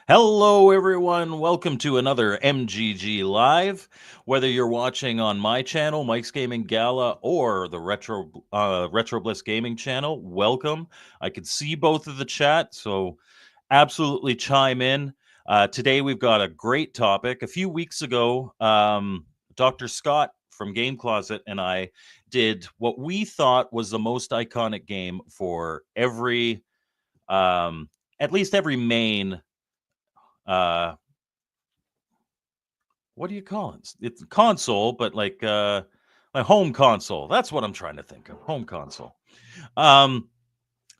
Hello, everyone. Welcome to another MGG Live. Whether you're watching on my channel, Mike's Gaming Gala, or the Retro Bliss Gaming channel, welcome. I can see both of the chat, so absolutely chime in. Today we've got a great topic. A few weeks ago, Dr. Scott from Game Closet and I did what we thought was the most iconic game for um, at least every main uh what do you call it? It's console, but like a home console. That's what I'm trying to think of. Home console. Um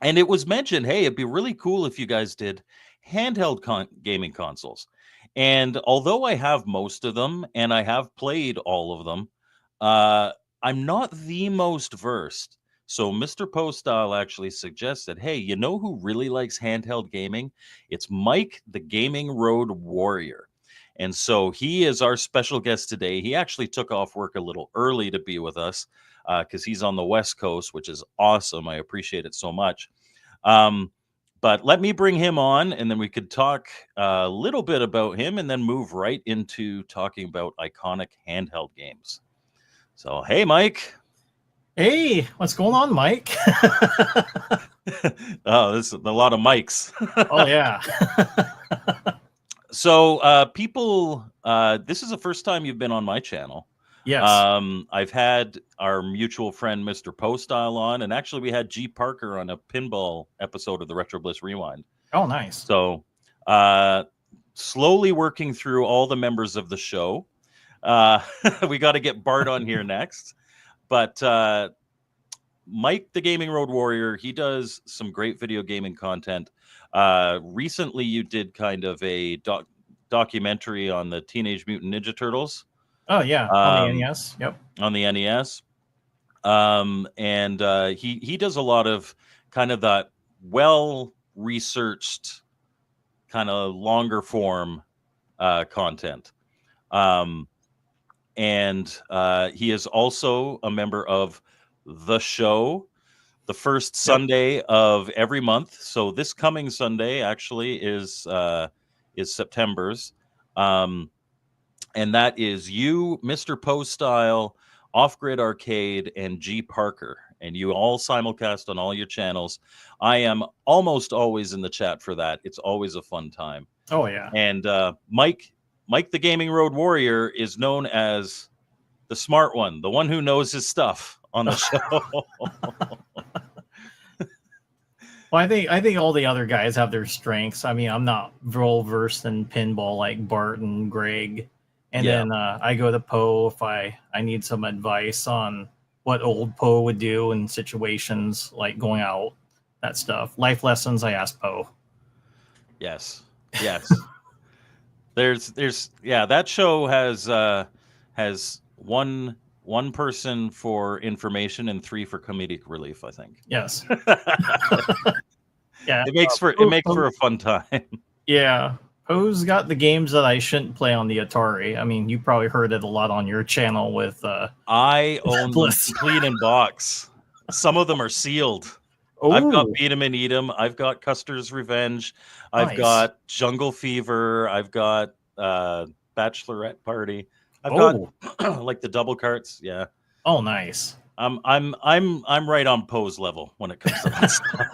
and it was mentioned, hey, it'd be really cool if you guys did handheld gaming consoles. And although I have most of them and I have played all of them, uh I'm not the most versed. So Mr. Postile actually suggested, hey, you know who really likes handheld gaming? It's Mike, the Gaming Road Warrior. And so he is our special guest today. He actually took off work a little early to be with us because he's on the West Coast, which is awesome. I appreciate it so much. Um, but let me bring him on, and then we could talk a little bit about him, and then move right into talking about iconic handheld games. So, hey, Mike. Hey, what's going on, Mike? Oh, this is a lot of mics. Oh yeah. So, people, this is the first time you've been on my channel. Yes. I've had our mutual friend Mr. Postile on, and actually we had G Parker on a pinball episode of the Retro Bliss Rewind. Oh, nice. So, uh, slowly working through all the members of the show. Uh, we got to get Bart on here next, but Mike, the Gaming Road Warrior, he does some great video gaming content. Recently, you did kind of a documentary on the Teenage Mutant Ninja Turtles. Oh yeah, on the Um, NES. Yep. on the NES. And he does a lot of kind of that well researched, kind of longer form content. Um, and he is also a member of the show, the first Yep. Sunday of every month. So this coming Sunday actually is September's. Um, and that is you, Mr. Postile, Off Grid Arcade, and G Parker. And you all simulcast on all your channels. I am almost always in the chat for that. It's always a fun time. Oh yeah. And Mike, the Gaming Road Warrior, is known as the smart one, the one who knows his stuff on the show. Well, I think all the other guys have their strengths. I mean, I'm not well versed in pinball like Bart and Greg, and Yeah. then I go to Poe if I need some advice on what old Poe would do in situations like going out, that stuff. Life lessons, I ask Poe. Yes. Yes. There's yeah, that show has one person for information and three for comedic relief, I think. Yes. Yeah. It makes for a fun time. Yeah. Poe's got the games that I shouldn't play on the Atari. I mean, you probably heard it a lot on your channel with I own them Bliss. complete in box. Some of them are sealed. I've got Oh, Beat 'em and Eat 'em. I've got Custer's Revenge. I've nice. got Jungle Fever. I've got Bachelorette Party. I've got Oh, like the double carts. Yeah. oh, nice. I'm right on Poe's level when it comes to that stuff.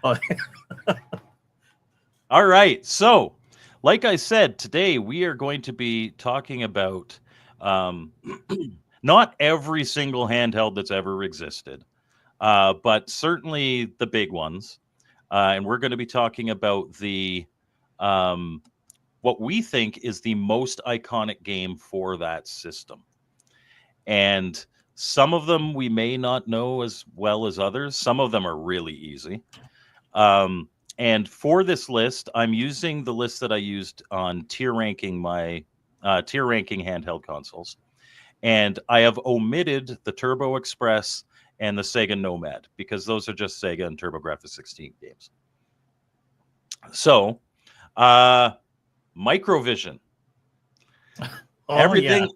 Oh, All right. So, like I said, today we are going to be talking about um, not every single handheld that's ever existed, but certainly the big ones. And we're going to be talking about the um, what we think is the most iconic game for that system. And some of them we may not know as well as others. Some of them are really easy. And for this list, I'm using the list that I used on tier ranking my tier ranking handheld consoles, and I have omitted the Turbo Express and the Sega Nomad because those are just Sega and TurboGrafx 16 games. So, uh, Microvision, oh yeah. everything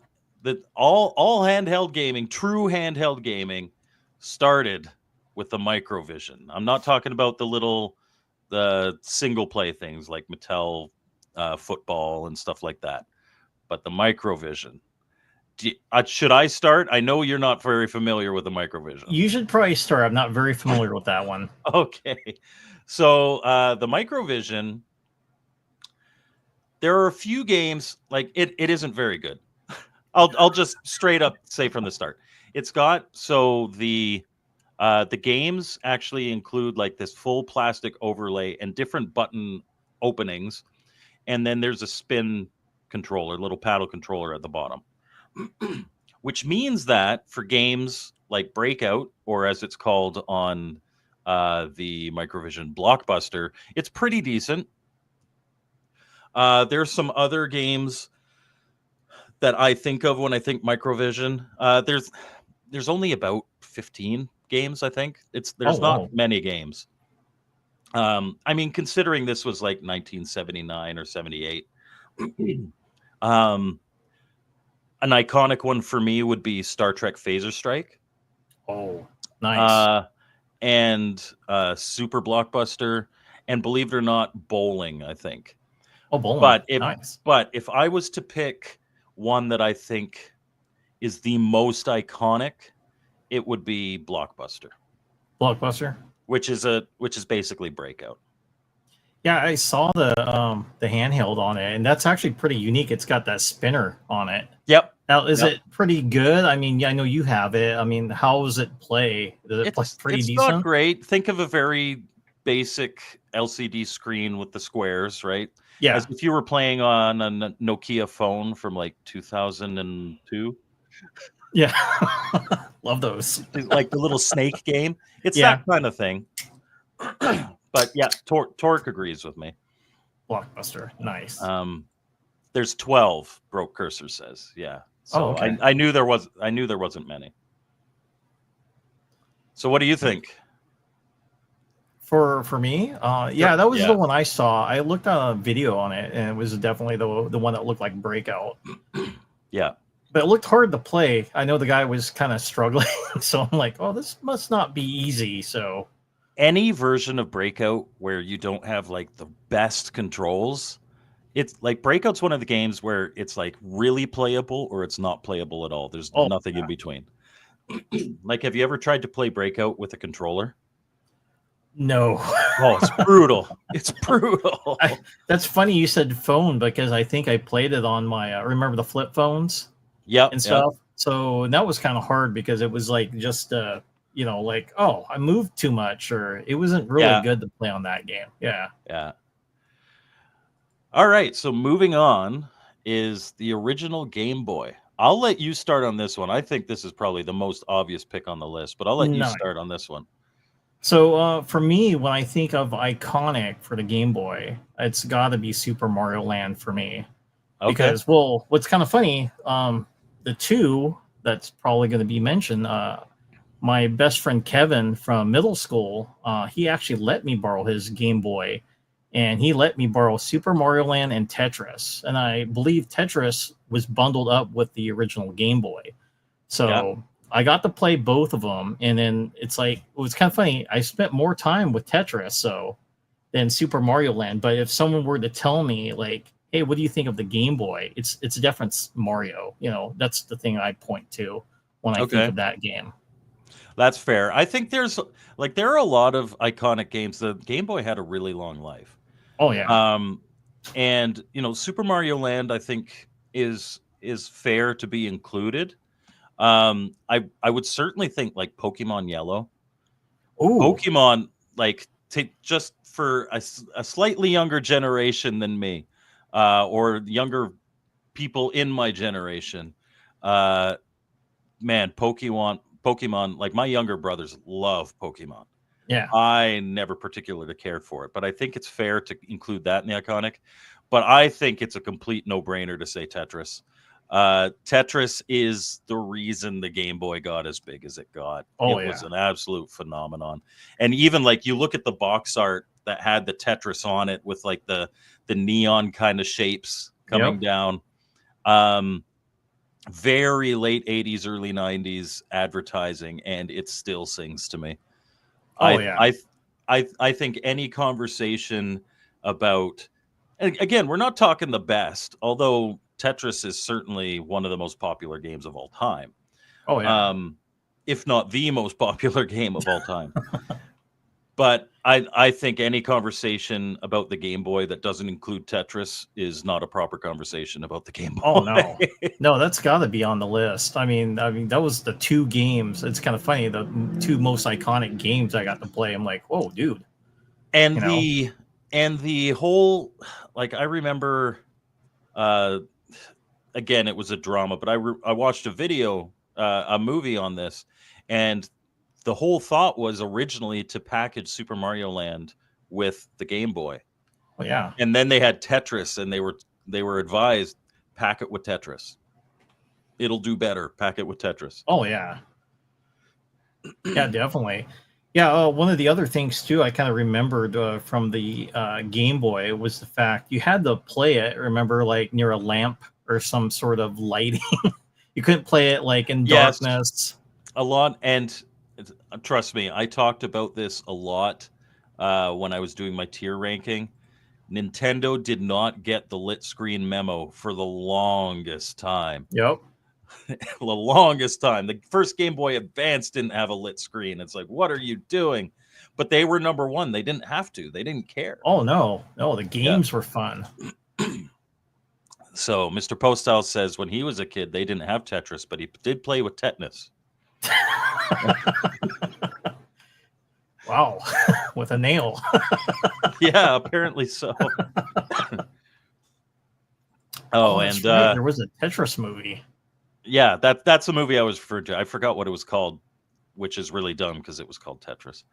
that all handheld gaming, true handheld gaming, started with the Microvision. I'm not talking about the single play things like Mattel football and stuff like that. But the Microvision. Should I start? I know you're not very familiar with the Microvision. You should probably start. I'm not very familiar with that one. Okay. So the Microvision, there are a few games, like it isn't very good. I'll just straight up say from the start. It's got the games actually include like this full plastic overlay and different button openings, and then there's a spin controller, little paddle controller at the bottom. Which means that for games like Breakout, or as it's called on the Microvision, Blockbuster, it's pretty decent. There's some other games that I think of when I think Microvision. There's only about 15 games, I think. There's not many games. I mean, considering this was like 1979 or 78. An iconic one for me would be Star Trek Phaser Strike. Oh, nice. And Super Blockbuster, and believe it or not, Bowling, I think. Oh, Bowling. But if I was to pick one that I think is the most iconic, it would be Blockbuster. Blockbuster? Which is basically Breakout. Yeah, I saw the handheld on it, and that's actually pretty unique. It's got that spinner on it. Yep. Now, is it pretty good? I mean, yeah, I know you have it. I mean, how does it play? Does it play pretty decent? It's not great. Think of a very basic LCD screen with the squares, right? Yeah. As if you were playing on a Nokia phone from like 2002. Yeah. Love those. Like the little snake game. It's that kind of thing. But yeah, Torque agrees with me. Blockbuster, nice. There's 12. Broke Cursor says, yeah. So okay. I knew there wasn't many. So what do you think? For me, yeah, that was the one I saw. I looked at a video on it, and it was definitely the one that looked like Breakout. Yeah. But it looked hard to play. I know the guy was kind of struggling, so I'm like, oh, this must not be easy. So any version of Breakout where you don't have like the best controls, it's like Breakout's one of the games where it's like really playable or it's not playable at all. There's nothing in between. Like, have you ever tried to play Breakout with a controller? No. Oh, it's brutal. It's brutal. That's funny you said phone, because I think I played it on my remember the flip phones? Yep. And stuff. Yep. So that was kind of hard because it was like just like, oh, I moved too much, or it wasn't really good to play on that game. Yeah. Yeah. All right. So moving on is the original Game Boy. I'll let you start on this one. I think this is probably the most obvious pick on the list, but I'll let you start on this one. So for me, when I think of iconic for the Game Boy, it's got to be Super Mario Land for me. Okay. Because, well, what's kind of funny, the two that's probably going to be mentioned, my best friend Kevin from middle school, he actually let me borrow his Game Boy, and he let me borrow Super Mario Land and Tetris. And I believe Tetris was bundled up with the original Game Boy. So I got to play both of them. And then it's like, it was kind of funny. I spent more time with Tetris than Super Mario Land. But if someone were to tell me, like, hey, what do you think of the Game Boy? It's a different Mario. That's the thing I point to when I think of that game. That's fair. I think there are a lot of iconic games. The Game Boy had a really long life. Oh yeah. And Super Mario Land, I think is fair to be included. I would certainly think like Pokemon Yellow. Ooh. Pokemon, like just for a slightly younger generation than me, or younger people in my generation, man, Pokemon, like my younger brothers love Pokemon. Yeah. I never particularly cared for it, but I think it's fair to include that in the iconic. But I think it's a complete no-brainer to say Tetris. Tetris is the reason the Game Boy got as big as it got. It was an absolute phenomenon. And even like you look at the box art that had the Tetris on it with like the neon kind of shapes coming down. Very late 80s, early 90s advertising, and it still sings to me. I I think any conversation about, and again, we're not talking the best, although Tetris is certainly one of the most popular games of all time. Oh yeah. If not the most popular game of all time. But I think any conversation about the Game Boy that doesn't include Tetris is not a proper conversation about the Game Boy. Oh no, no, that's got to be on the list. I mean, that was the two games. It's kind of funny, the two most iconic games I got to play. I'm like, whoa, dude. And the whole, like, I remember, again, it was a drama, but I watched a video, a movie on this, and the whole thought was originally to package Super Mario Land with the Game Boy. Oh yeah. And then they had Tetris, and they were advised, pack it with Tetris. It'll do better. Pack it with Tetris. Oh yeah. Yeah, definitely. Yeah, one of the other things too I kind of remembered from the Game Boy was the fact you had to play it, remember, like near a lamp or some sort of lighting. You couldn't play it like in darkness. A lot, and trust me, I talked about this a lot when I was doing my tier ranking. Nintendo did not get the lit screen memo for the longest time. Yep. The longest time. The first Game Boy Advance didn't have a lit screen. It's like, what are you doing? But they were number one. They didn't have to. They didn't care. Oh no, the games were fun. So Mr. Postal says when he was a kid, they didn't have Tetris, but he did play with tetanus. Wow, with a nail. Yeah, apparently so. And right. There was a Tetris movie. Yeah, that's a movie I was referring to. I forgot what it was called, which is really dumb because it was called Tetris.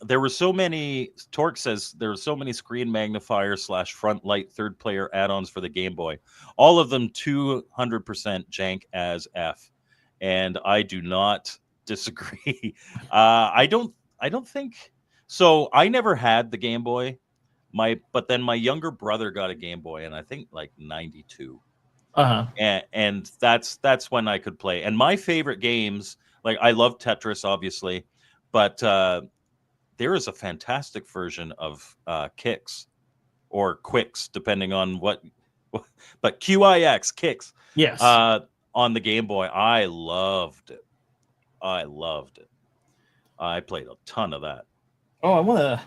There were so many. Torque says there were so many screen magnifier / front light third player add-ons for the Game Boy. All of them 200% jank as F, and I do not disagree. I don't think so. I never had the Game Boy. But then my younger brother got a Game Boy, and I think like 92. And that's when I could play. And my favorite games, like I love Tetris, obviously, but there is a fantastic version of Kicks or Quicks, depending on what. But QIX Kicks, yes, on the Game Boy, I loved it. I played a ton of that. Oh, I want to.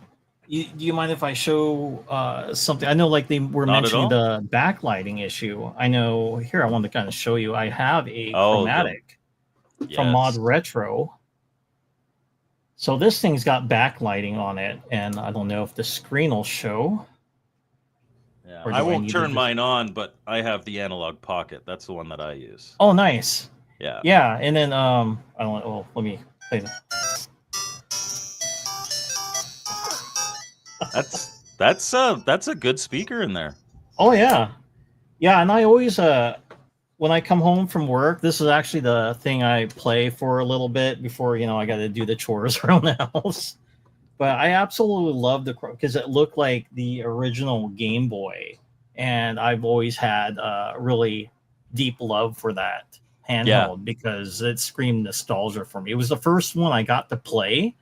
Do you mind if I show something? I know, like they were mentioning the backlighting issue. I know here. I want to kind of show you. I have a chromatic from Mod Retro. So this thing's got backlighting on it, and I don't know if the screen will show. Yeah, I won't turn mine on, but I have the Analog Pocket. That's the one that I use. Oh, nice. Yeah. Yeah, and then I don't. Oh, let me play that. That's a good speaker in there. Oh yeah, and I always when I come home from work, this is actually the thing I play for a little bit before I got to do the chores around the house. But I absolutely love because it looked like the original Game Boy, and I've always had really deep love for that handheld because it screamed nostalgia for me. It was the first one I got to play.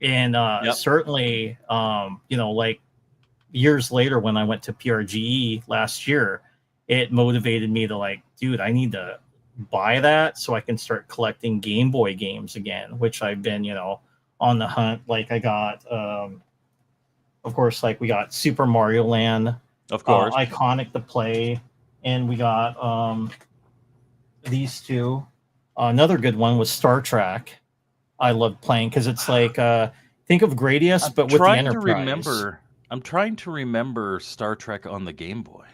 And certainly, like years later when I went to PRGE last year, it motivated me to like, dude, I need to buy that so I can start collecting Game Boy games again, which I've been, on the hunt. Like I got, of course, like we got Super Mario Land, of course, iconic to play. And we got these two. Another good one was Star Trek. I loved playing because it's like think of Gradius, but with the Enterprise. I'm trying to remember Star Trek on the Game Boy.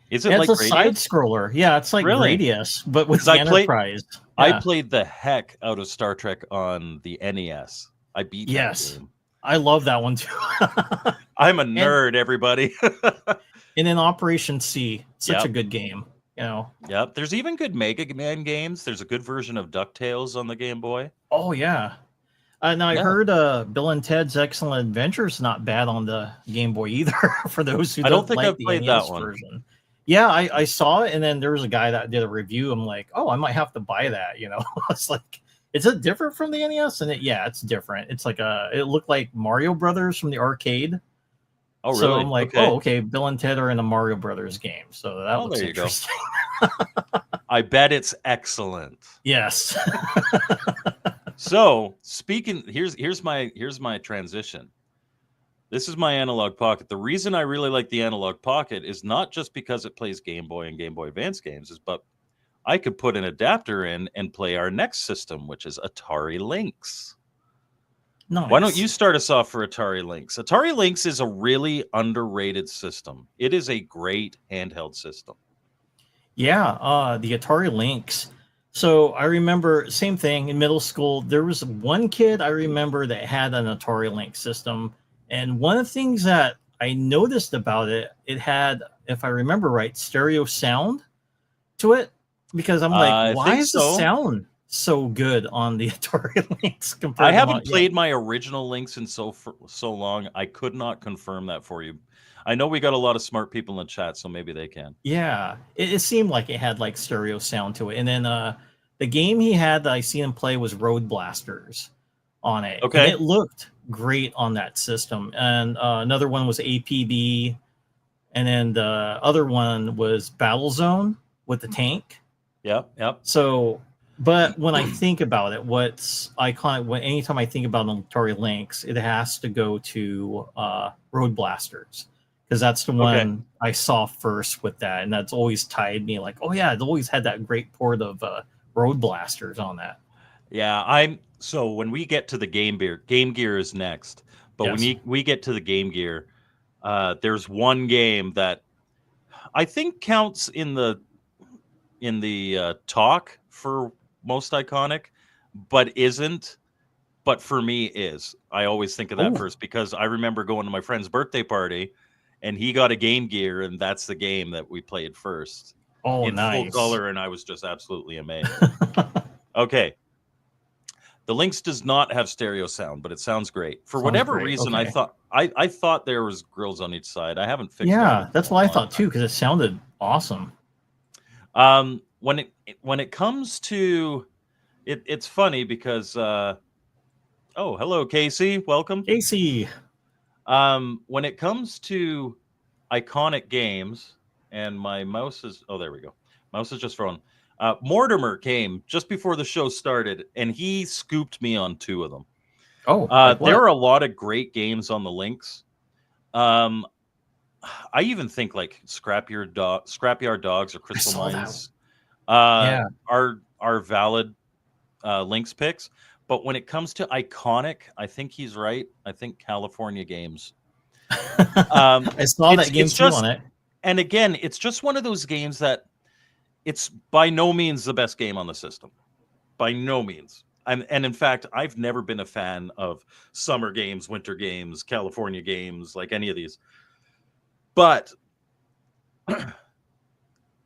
Is it it's like a Gradius? Side scroller? Yeah, it's like Gradius, but with the Enterprise. I played the heck out of Star Trek on the NES. I beat that game. I love that one too. I'm a nerd, everybody. And then Operation C, such a good game. Yep. There's even good Mega Man games. There's a good version of DuckTales on the Game Boy. Oh yeah. Now I heard Bill and Ted's Excellent Adventures not bad on the Game Boy either. For those who don't think I've played that one version. Yeah, I saw it, and then there was a guy that did a review. I'm like, oh, I might have to buy that. It's like Is it different from the NES? And yeah, it's different. It's like it looked like Mario Brothers from the arcade. Oh, So really? I'm like, Okay. oh, okay, Bill and Ted are in a Mario Brothers game. So that Oh, looks there you go. interesting. I bet it's excellent. Yes. So speaking, here's my transition. This is my Analog Pocket. The reason I really like the Analog Pocket is not just because it plays Game Boy and Game Boy Advance games, but I could put an adapter in and play our next system, which is Atari Lynx. Nice. Why don't you start us off for Atari Lynx? Atari Lynx is a really underrated system. It is a great handheld system. Yeah, the Atari Lynx. So I remember same thing in middle school. There was one kid I remember that had an Atari Lynx system, and one of the things that I noticed about it, it had, if I remember right, stereo sound to it. Because I'm like, I why think is the so. sound so good on the Atari Lynx I compared to haven't played my original Lynx in so long. I could not confirm that for you. I know we got a lot of smart people in the chat, so maybe they can. Yeah, it seemed like it had like stereo sound to it. And then the game he had that I seen him play was Road Blasters on it, and Okay. it looked great on that system. And another one was APB, and then the other one was Battlezone with the tank. Yep. So, but when I think about it, what's iconic? When anytime I think about an Atari Lynx, it has to go to Road Blasters, because that's the one I saw first with that, and that's always tied me like, oh yeah, it always had that great port of Road Blasters on that. Yeah, so when we get to the Game Gear is next. But Yes. when we get to the Game Gear, there's one game that I think counts in the talk for most iconic, but isn't. But for me, is. I always think of that first because I remember going to my friend's birthday party, and he got a Game Gear, and that's the game that we played first in full Nice. color, and I was just absolutely amazed. Okay. The Lynx does not have stereo sound, but it sounds great. For whatever reason, Okay. I thought there was grills on each side. I haven't fixed that. Yeah, that's what I thought too, because it sounded awesome. When it comes to it, it's funny because oh, hello, Casey, welcome. Casey. When it comes to iconic games, and my mouse is there we go. Mouse is just thrown. Mortimer came just before the show started, and he scooped me on two of them. There are a lot of great games on the Lynx. I even think like Scrapyard Dogs or Crystal Mines are valid Lynx picks. But when it comes to iconic, I think he's right. I think California Games. I saw that game too on it. And again, it's just one of those games that it's by no means the best game on the system. By no means. And in fact, I've never been a fan of summer games, winter games, California games, like any of these. But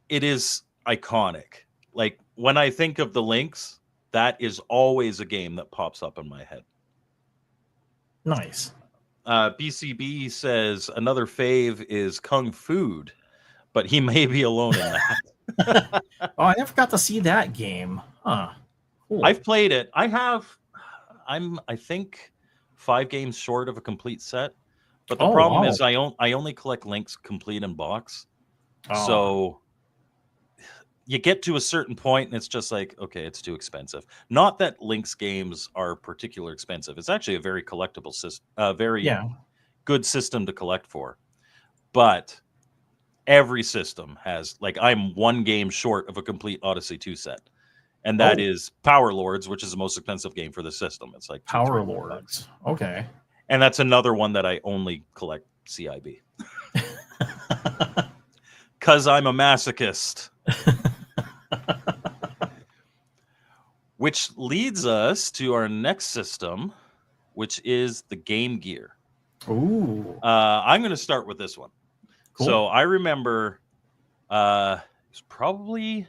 it is iconic. Like when I think of the Lynx, that is always a game that pops up in my head. Nice. BCB says another fave is Kung Food, but he may be alone in that. Oh, I never got to see that game. Huh. Cool. I've played it. I think 5 games short of a complete set. But the problem is I only collect Lynx complete in box. So you get to a certain point and it's just like, okay, it's too expensive. Not that Lynx games are particularly expensive. It's actually a very collectible system, very good system to collect for. But every system has, like, I'm 1 game short of a complete Odyssey 2 set. And that is Power Lords, which is the most expensive game for the system. It's like Power Lords. Okay. And that's another one that I only collect CIB. Because I'm a masochist. Which leads us to our next system, which is the Game Gear. Ooh. I'm going to start with this one. Cool. So I remember it was probably,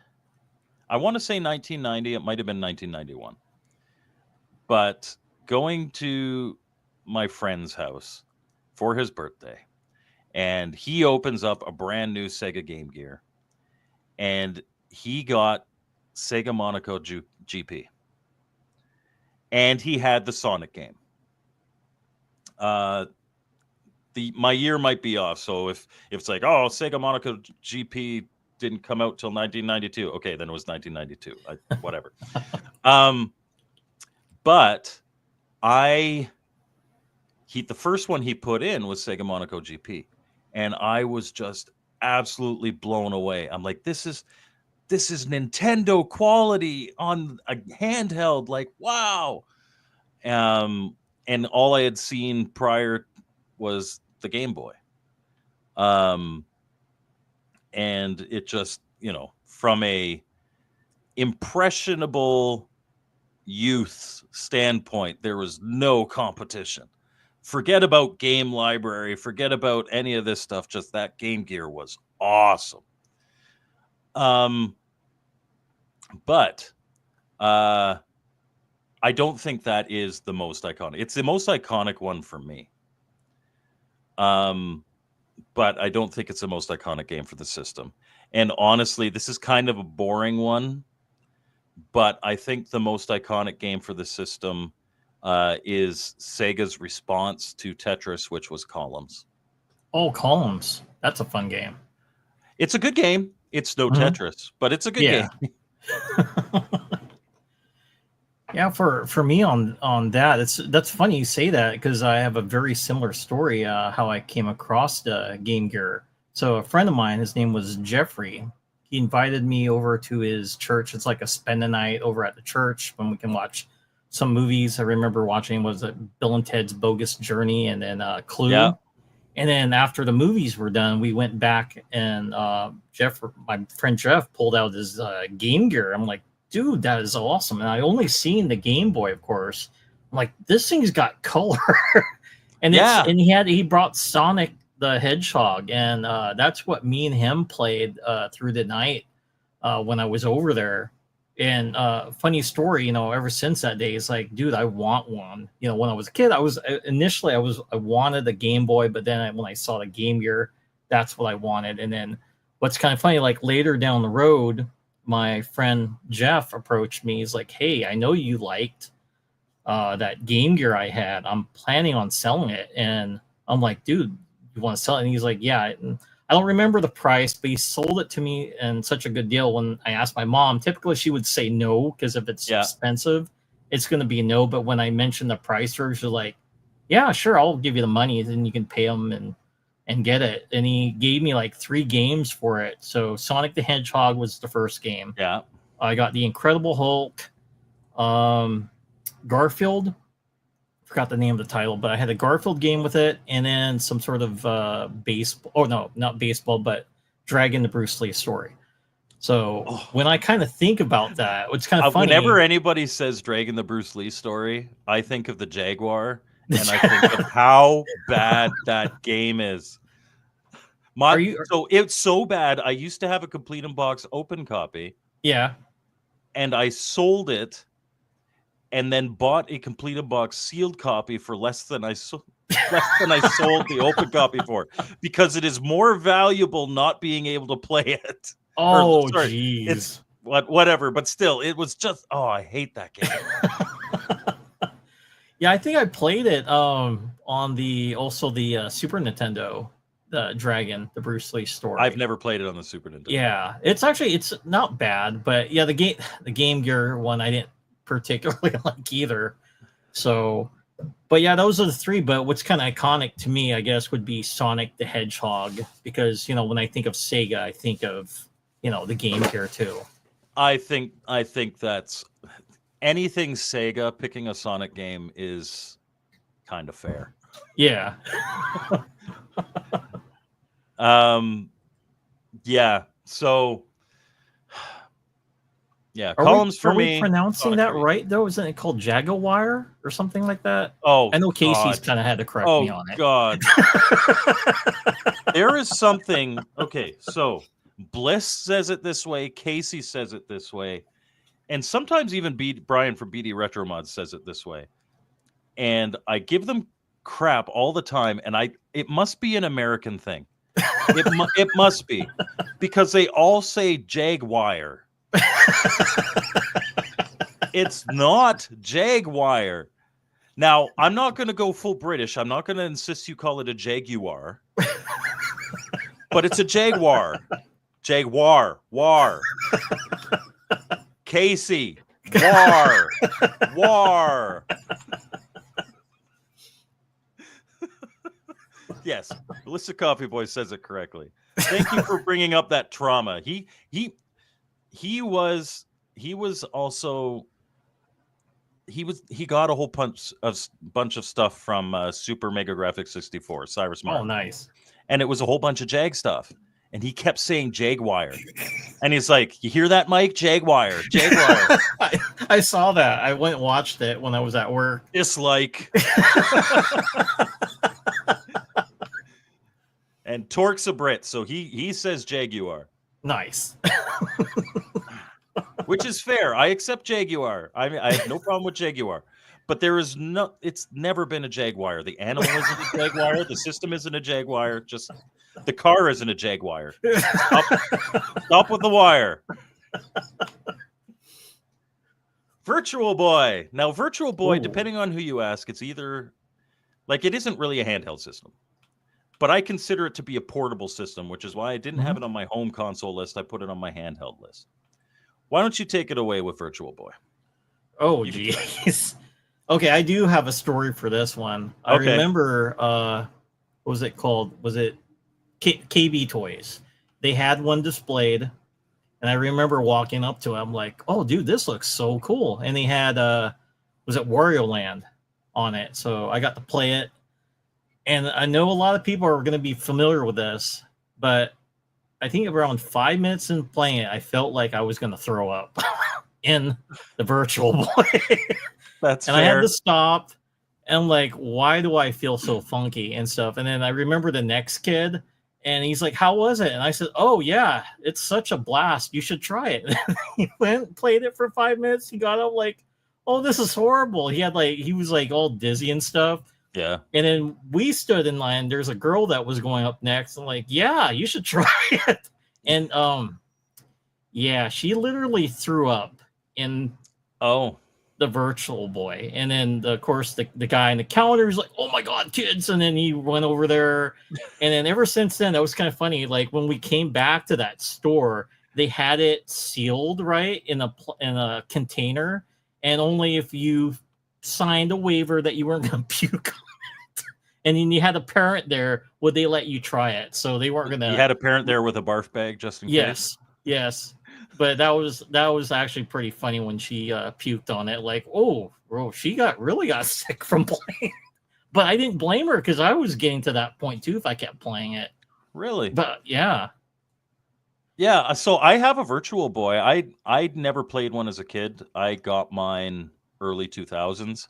I want to say 1990. It might have been 1991. But going to my friend's house for his birthday, and he opens up a brand new Sega Game Gear, and he got Sega Monaco GP. and he had the Sonic game. My year might be off, so if it's like, oh, Sega Monaco GP didn't come out till 1992, okay, then it was 1992. Whatever. But the first one he put in was Sega Monaco GP, and I was just absolutely blown away. I'm like, this is Nintendo quality on a handheld. Like, wow. And all I had seen prior was the Game Boy. And it just, from a impressionable youth standpoint, there was no competition. Forget about game library, forget about any of this stuff. Just that Game Gear was awesome. But I don't think that is the most iconic. It's the most iconic one for me. But I don't think it's the most iconic game for the system. And honestly, this is kind of a boring one, but I think the most iconic game for the system is Sega's response to Tetris, which was Columns. Oh, Columns. That's a fun game. It's a good game. It's no Tetris, but it's a good game. Yeah, for me on that, that's funny you say that, because I have a very similar story how I came across the Game Gear. So a friend of mine, his name was Jeffrey. He invited me over to his church. It's like a spend a night over at the church when we can watch some movies. I remember watching Bill and Ted's Bogus Journey, and then Clue. Yeah. And then after the movies were done, we went back, and my friend Jeff pulled out his Game Gear. I'm like, dude, that is awesome. And I only seen the Game Boy, of course. I'm like, this thing's got color. And he brought Sonic the Hedgehog, and that's what me and him played through the night when I was over there. And funny story, ever since that day, it's like, dude, I want one. When I was a kid, I wanted the Game Boy, but then when I saw the Game Gear, that's what I wanted. And then what's kind of funny, like later down the road, my friend Jeff approached me. He's like, hey, I know you liked that Game Gear I had. I'm planning on selling it. And I'm like, dude, you want to sell it? And he's like, yeah. And I don't remember the price, but he sold it to me in such a good deal. When I asked my mom, typically she would say no, because if it's expensive, it's going to be no. But when I mentioned the price to her, she's like, yeah, sure, I'll give you the money, and you can pay them and get it. And he gave me like 3 games for it. So Sonic the Hedgehog was the first game. Yeah. I got the Incredible Hulk, Garfield. Forgot the name of the title, but I had a Garfield game with it, and then some sort of baseball. Oh no, not baseball, but Dragon the Bruce Lee story. So when I kind of think about that, it's kind of funny. Whenever anybody says Dragon the Bruce Lee story, I think of the Jaguar, and I think of how bad that game is. So it's so bad. I used to have a complete in box open copy. Yeah, and I sold it, and then bought a complete in box sealed copy for less than I sold the open copy for, because it is more valuable not being able to play it. Oh, jeez. It's whatever, but still, it was just, I hate that game. Yeah, I think I played it on the Super Nintendo, the Dragon, the Bruce Lee story. I've never played it on the Super Nintendo. Yeah, it's not bad, but yeah, the Game Gear one I didn't particularly like either. So, but yeah, those are the 3. But what's kind of iconic to me, I guess, would be Sonic the Hedgehog, because when I think of Sega, I think of the Game Gear too. I think that's anything Sega. Picking a Sonic game is kind of fair. Yeah. Yeah. So. Yeah, Columns for me. Are we pronouncing that right, though? Isn't it called Jaguar or something like that? Oh, I know Casey's kind of had to correct me on it. Oh, God. There is something. Okay, so Bliss says it this way. Casey says it this way. And sometimes even Brian from BD Retro Mod says it this way. And I give them crap all the time. And it must be an American thing. It must be. Because they all say Jaguar. It's not Jaguar. Now, I'm not going to go full British. I'm not going to insist you call it a Jaguar. But it's a Jaguar. Jaguar. War. Casey. War. War. Yes, Melissa Coffee Boy says it correctly. Thank you for bringing up that trauma. He was also he got a whole bunch of stuff from Super Mega Graphics 64, Cyrus Mark. Oh, nice. And it was a whole bunch of Jag stuff. And he kept saying Jaguar. And he's like, you hear that, Mike? Jaguar. Jaguar. I saw that. I went and watched it when I was at work. Dislike. And Torque's a Brit, so he says Jaguar. Nice. Which is fair. I accept Jaguar. I mean, I have no problem with Jaguar. But it's never been a Jaguar. The animal isn't a Jaguar. The system isn't a Jaguar. Just the car isn't a Jaguar. Stop with the wire. Virtual Boy. Now, Virtual Boy, depending on who you ask, it's either like it isn't really a handheld system. But I consider it to be a portable system, which is why I didn't have it on my home console list. I put it on my handheld list. Why don't you take it away with Virtual Boy? Oh, geez. Okay, I do have a story for this one. I remember, what was it called? Was it KB Toys? They had one displayed, and I remember walking up to them like, oh, dude, this looks so cool. And they had, was it Wario Land on it? So I got to play it. And I know a lot of people are going to be familiar with this, but I think around 5 minutes in playing it, I felt like I was going to throw up in the Virtual Boy. That's fair. I had to stop. And I'm like, why do I feel so funky and stuff? And then I remember the next kid, and he's like, how was it? And I said, oh, yeah, it's such a blast. You should try it. He went, played it for 5 minutes. He got up like, oh, this is horrible. He was like all dizzy and stuff. Yeah. And then we stood in line. There's a girl that was going up next. I'm like, yeah, you should try it. And yeah, she literally threw up in the Virtual Boy. And then of course the guy in the counter is like, oh my God, kids. And then he went over there. And then ever since then, that was kind of funny. Like when we came back to that store, they had it sealed right in a container. And only if you signed a waiver that you weren't going to puke on it, and then you had a parent there, would they let you try it? So they weren't going to. You had a parent there with a barf bag just in case. Yes. But that was actually pretty funny when she puked on it. Like, oh, bro, she really got sick from playing. But I didn't blame her because I was getting to that point too if I kept playing it. Really? But yeah. Yeah. So I have a Virtual Boy. I'd never played one as a kid. I got mine early 2000s.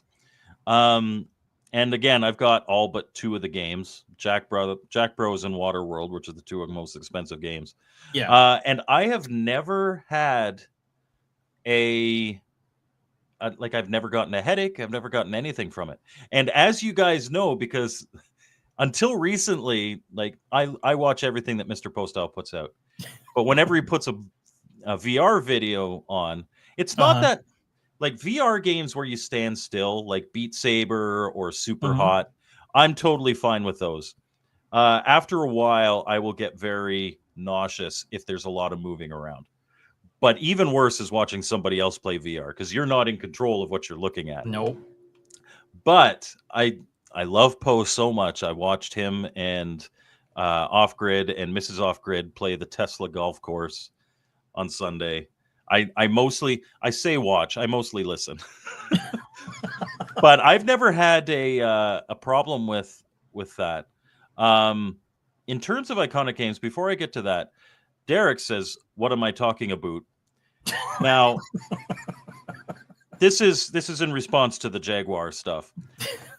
And again, I've got all but two of the games, Jack Bros and Waterworld, which are the two most expensive games. Yeah. And I have never had I've never gotten a headache. I've never gotten anything from it. And as you guys know, because until recently, like I watch everything that Mr. Postal puts out, but whenever he puts a VR video on, it's not that. Like VR games where you stand still, like Beat Saber or Super Hot, I'm totally fine with those. After a while, I will get very nauseous if there's a lot of moving around. But even worse is watching somebody else play VR because you're not in control of what you're looking at. Nope. But I love Poe so much. I watched him and Off Grid and Mrs. Off Grid play the Tesla golf course on Sunday. I mostly listen. But I've never had a problem with that. In terms of iconic games, before I get to that, Derek says, "What am I talking about?" Now, this is in response to the Jaguar stuff.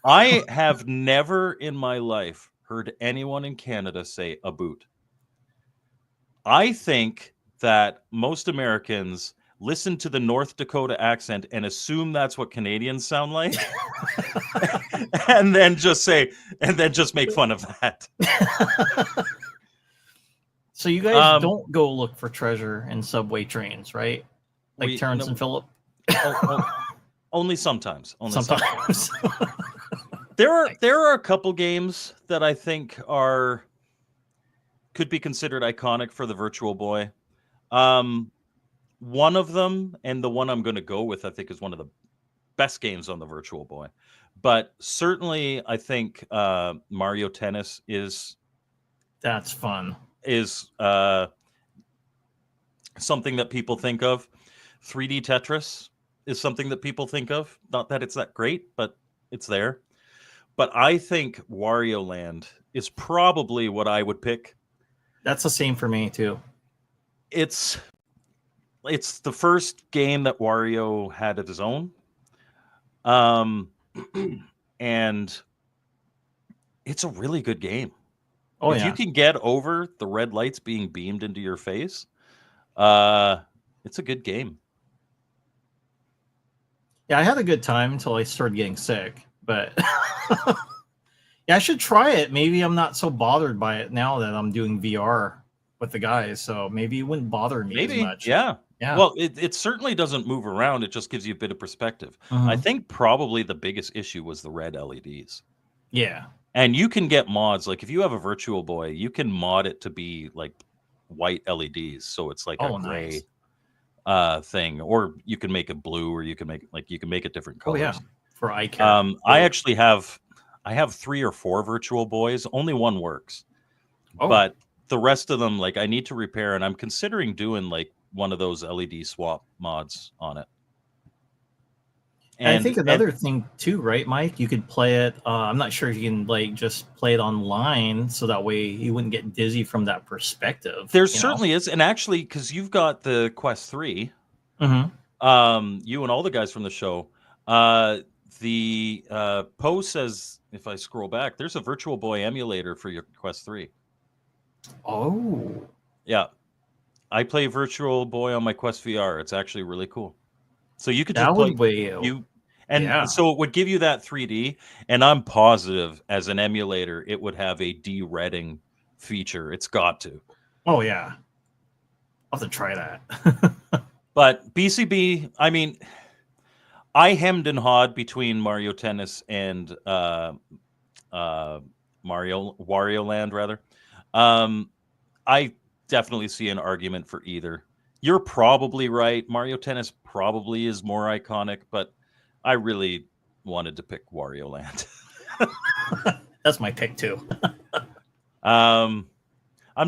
I have never in my life heard anyone in Canada say a boot. I think that most Americans listen to the North Dakota accent and assume that's what Canadians sound like, and then just make fun of that. So you guys don't go look for treasure in subway trains, right? Like Terrence and Phillip? Only sometimes. Sometimes. There are a couple games that I think could be considered iconic for the Virtual Boy. One of them, and the one I'm going to go with, I think is one of the best games on the Virtual Boy. But certainly, I think Mario Tennis is. That's fun. Is something that people think of. 3D Tetris is something that people think of. Not that it's that great, but it's there. But I think Wario Land is probably what I would pick. That's the same for me too. It's the first game that Wario had of his own. And it's a really good game. Oh, if yeah. you can get over the red lights being beamed into your face, it's a good game. Yeah, I had a good time until I started getting sick, but yeah, I should try it. Maybe I'm not so bothered by it now that I'm doing VR with the guys, so maybe it wouldn't bother me as much. Yeah. Yeah. Well, it certainly doesn't move around. It just gives you a bit of perspective. I think probably the biggest issue was the red LEDs. Yeah. And you can get mods. Like if you have a Virtual Boy, you can mod it to be like white LEDs. So it's like a gray thing. Or you can make it blue, or you can make it different colors. Oh, yeah. For eye care. I actually have 3 or 4 Virtual Boys. Only one works. Oh. But the rest of them, like, I need to repair, and I'm considering doing like one of those LED swap mods on it. And I think another thing too, right, Mike? You could play it. I'm not sure if you can like just play it online, so that way you wouldn't get dizzy from that perspective. There certainly is, and actually, because you've got the Quest 3, you and all the guys from the show. The post says, if I scroll back, there's a Virtual Boy emulator for your Quest 3. Oh. Yeah. I play Virtual Boy on my Quest VR. It's actually really cool. So you could just play so it would give you that 3D, and I'm positive as an emulator it would have a de-redding feature. It's got to. Oh yeah. I'll have to try that. But BCB, I mean, I hemmed and hawed between Mario Tennis and Wario Land, rather. I definitely see an argument for either. You're probably right. Mario Tennis probably is more iconic, but I really wanted to pick Wario Land. That's my pick too. I'm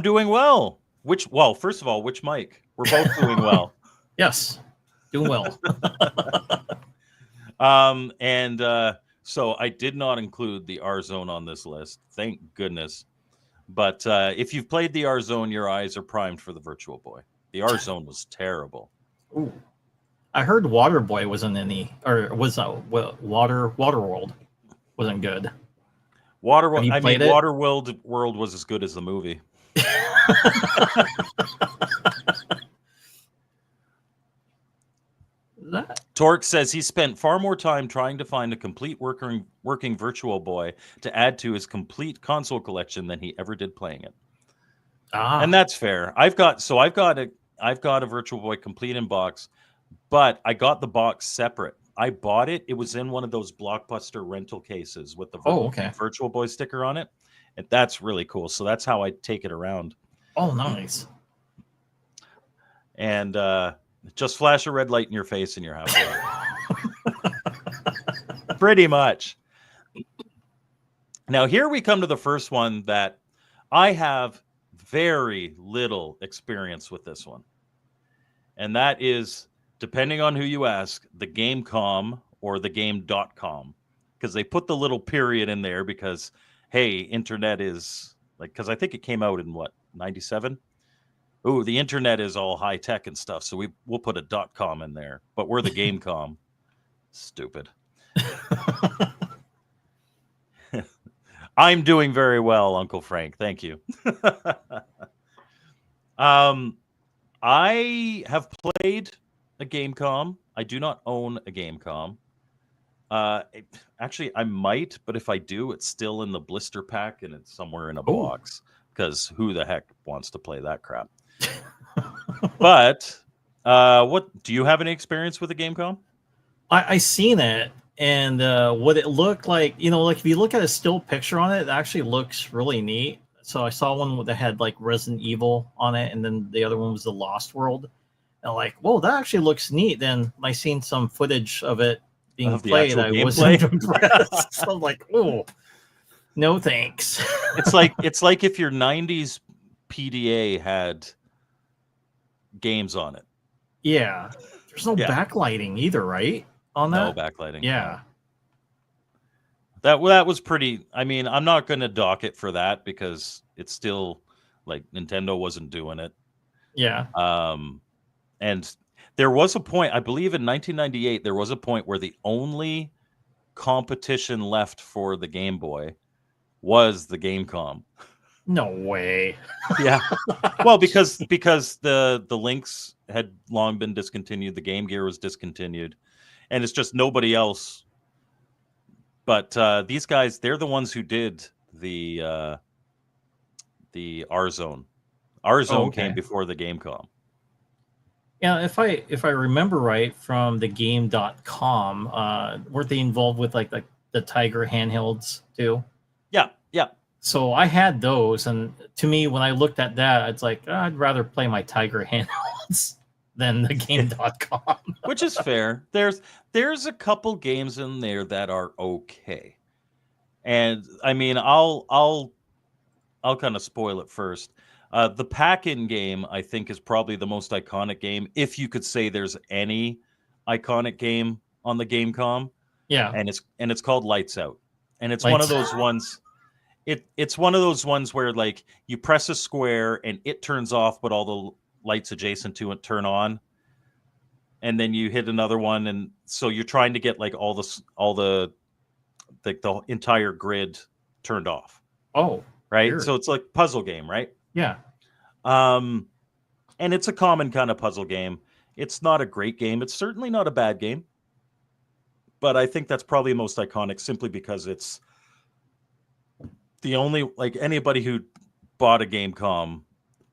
doing well. First of all, which mic? We're both doing well. Yes, doing well. So I did not include the R Zone on this list. Thank goodness. But if you've played the R Zone, your eyes are primed for the Virtual Boy. The R Zone was terrible. Ooh. I heard Water Boy wasn't Water World wasn't good. Water World was as good as the movie. Torque says he spent far more time trying to find a complete working Virtual Boy to add to his complete console collection than he ever did playing it. And that's fair. I've got a Virtual Boy complete in box, but I got the box separate. I bought it. It was in one of those Blockbuster rental cases with the Virtual Boy sticker on it. And that's really cool. So that's how I take it around. Oh, nice. And just flash a red light in your face and you're halfway. Pretty much. Now, here we come to the first one that I have very little experience with this one. And that is, depending on who you ask, the Game.com or the Game.com. Because they put the little period in there because, hey, internet is like, because I think it came out in 97? Ooh, the internet is all high tech and stuff. So we'll put a .com in there, but we're the Game.com. Stupid. I'm doing very well, Uncle Frank. Thank you. I have played a Game.com. I do not own a Game.com. Actually, I might, but if I do, it's still in the blister pack and it's somewhere in a box because who the heck wants to play that crap? But what do you have any experience with a Game.com? I seen it, and what it looked like, like if you look at a still picture on it, it actually looks really neat. So I saw one that had like Resident Evil on it, and then the other one was the Lost World. And I'm like, whoa, that actually looks neat. Then I seen some footage of it being Of the played. actual I gameplay? wasn't impressed. So I'm like, oh, no thanks. It's like if your 90s PDA had games on it. Yeah. There's no Yeah. backlighting either, right? On No that? backlighting. Yeah. No. That was pretty. I mean, I'm not going to dock it for that because it's still like Nintendo wasn't doing it. Yeah. And there was a point, I believe in 1998, there was a point where the only competition left for the Game Boy was the Gamecom. No way. Yeah. Well, because the Lynx had long been discontinued, the Game Gear was discontinued, and it's just nobody else. But these guys, they're the ones who did the R Zone. R Zone okay. came before the Gamecom. Yeah, if I remember right from the game.com, weren't they involved with like the Tiger handhelds too? Yeah, yeah. So I had those, and to me, when I looked at that, it's like I'd rather play my Tiger handhelds than the game.com. Which is fair. There's a couple games in there that are okay. And I mean, I'll kind of spoil it first. The Pack-In game, I think, is probably the most iconic game, if you could say there's any iconic game on the Gamecom. Yeah. And it's called Lights Out. And it's Lights one of those ones. It's one of those ones where like you press a square and it turns off, but all the lights adjacent to it turn on. And then you hit another one, and so you're trying to get like all the entire grid turned off. Oh, right. weird. So it's like puzzle game, right? Yeah. And it's a common kind of puzzle game. It's not a great game. It's certainly not a bad game. But I think that's probably most iconic simply because it's the only, like, anybody who bought a Gamecom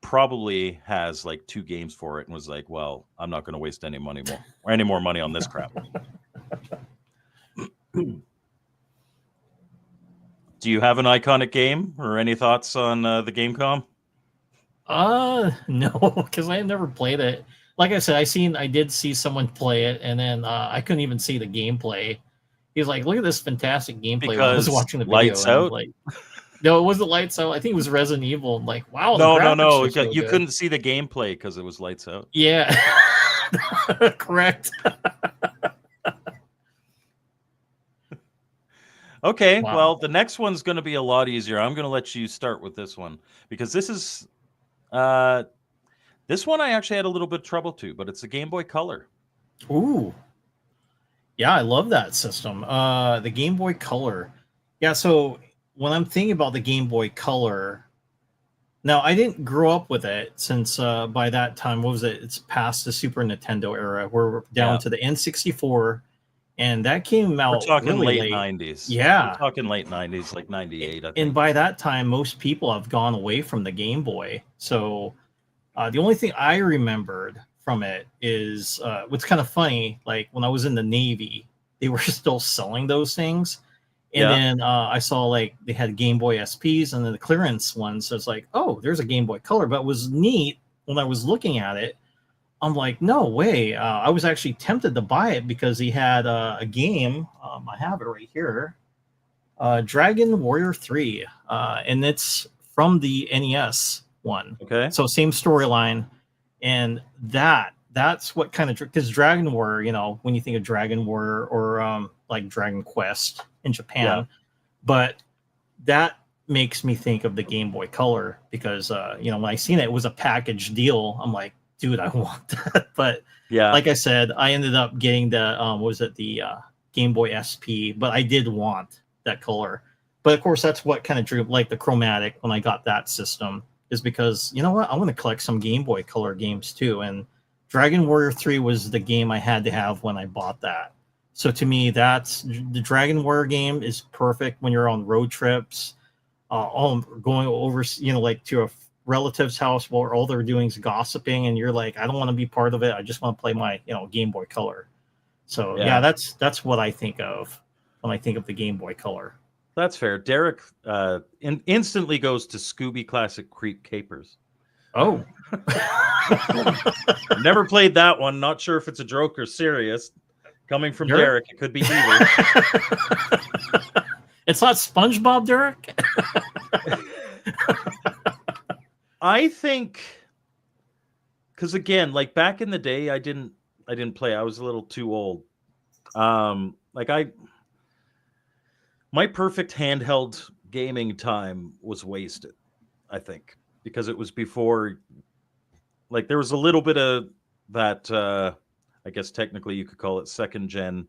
probably has like 2 games for it and was like, well, I'm not going to waste any more money on this crap. Do you have an iconic game or any thoughts on the Gamecom? No, because I never played it. Like I said, I did see someone play it, and then I couldn't even see the gameplay. He was like, "Look at this fantastic gameplay." When I was watching the video, Lights Out. Like, no, it wasn't Lights Out. I think it was Resident Evil. I'm like, wow, no, so you good. couldn't see the gameplay because it was Lights Out. Yeah, correct. Okay, Wow. well, the next one's going to be a lot easier. I'm going to let you start with this one because this one I actually had a little bit of trouble too, but it's a Game Boy Color. Ooh, yeah, I love that system. The Game Boy Color. Yeah, so when I'm thinking about the Game Boy Color, now I didn't grow up with it since by that time, what was it? It's past the Super Nintendo era. We're down to the N64. And that came out. We're talking really late 90s. Yeah. We're talking late 90s, like 98, I think. And by that time, most people have gone away from the Game Boy. So the only thing I remembered from it is what's kind of funny, like when I was in the Navy, they were still selling those things. And then I saw like they had Game Boy SPs and then the clearance ones. So it's like, oh, there's a Game Boy Color. But it was neat when I was looking at it. I'm like, no way. I was actually tempted to buy it because he had a game. I have it right here. Dragon Warrior 3. And it's from the NES one. Okay. So same storyline. And that's what kind of, because Dragon Warrior, when you think of Dragon Warrior or like Dragon Quest in Japan, but that makes me think of the Game Boy Color because, when I seen it, it was a package deal. I'm like, dude, I want that. But like I said, I ended up getting the Game Boy SP, but I did want that color. But of course, that's what kind of drew like the chromatic when I got that system is because, you know what, I want to collect some Game Boy Color games too. And Dragon Warrior 3 was the game I had to have when I bought that. So to me, that's the Dragon Warrior game is perfect when you're on road trips, going over, like to a relative's house where all they're doing is gossiping and you're like, I don't want to be part of it. I just want to play my, Game Boy Color. So yeah, that's what I think of when I think of the Game Boy Color. That's fair. Derek instantly goes to Scooby Classic Creep Capers. Oh. Never played that one. Not sure if it's a joke or serious. Coming from Derek, it could be either. It's not SpongeBob, Derek. I think, because again, like back in the day, I didn't play. I was a little too old. My perfect handheld gaming time was wasted, I think, because it was before, like, there was a little bit of that, I guess technically you could call it second gen,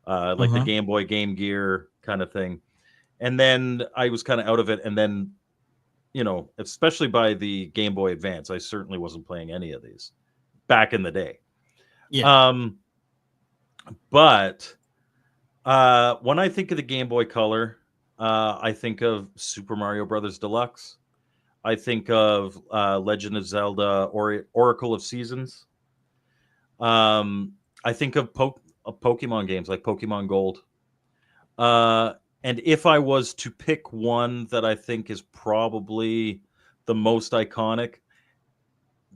like the Game Boy, Game Gear kind of thing. And then I was kind of out of it. And then, especially by the Game Boy Advance, I certainly wasn't playing any of these back in the day. Yeah. But when I think of the Game Boy Color, I think of Super Mario Brothers Deluxe. I think of Legend of Zelda Oracle of Seasons. I think of Pokemon games like Pokemon Gold. And if I was to pick one that I think is probably the most iconic,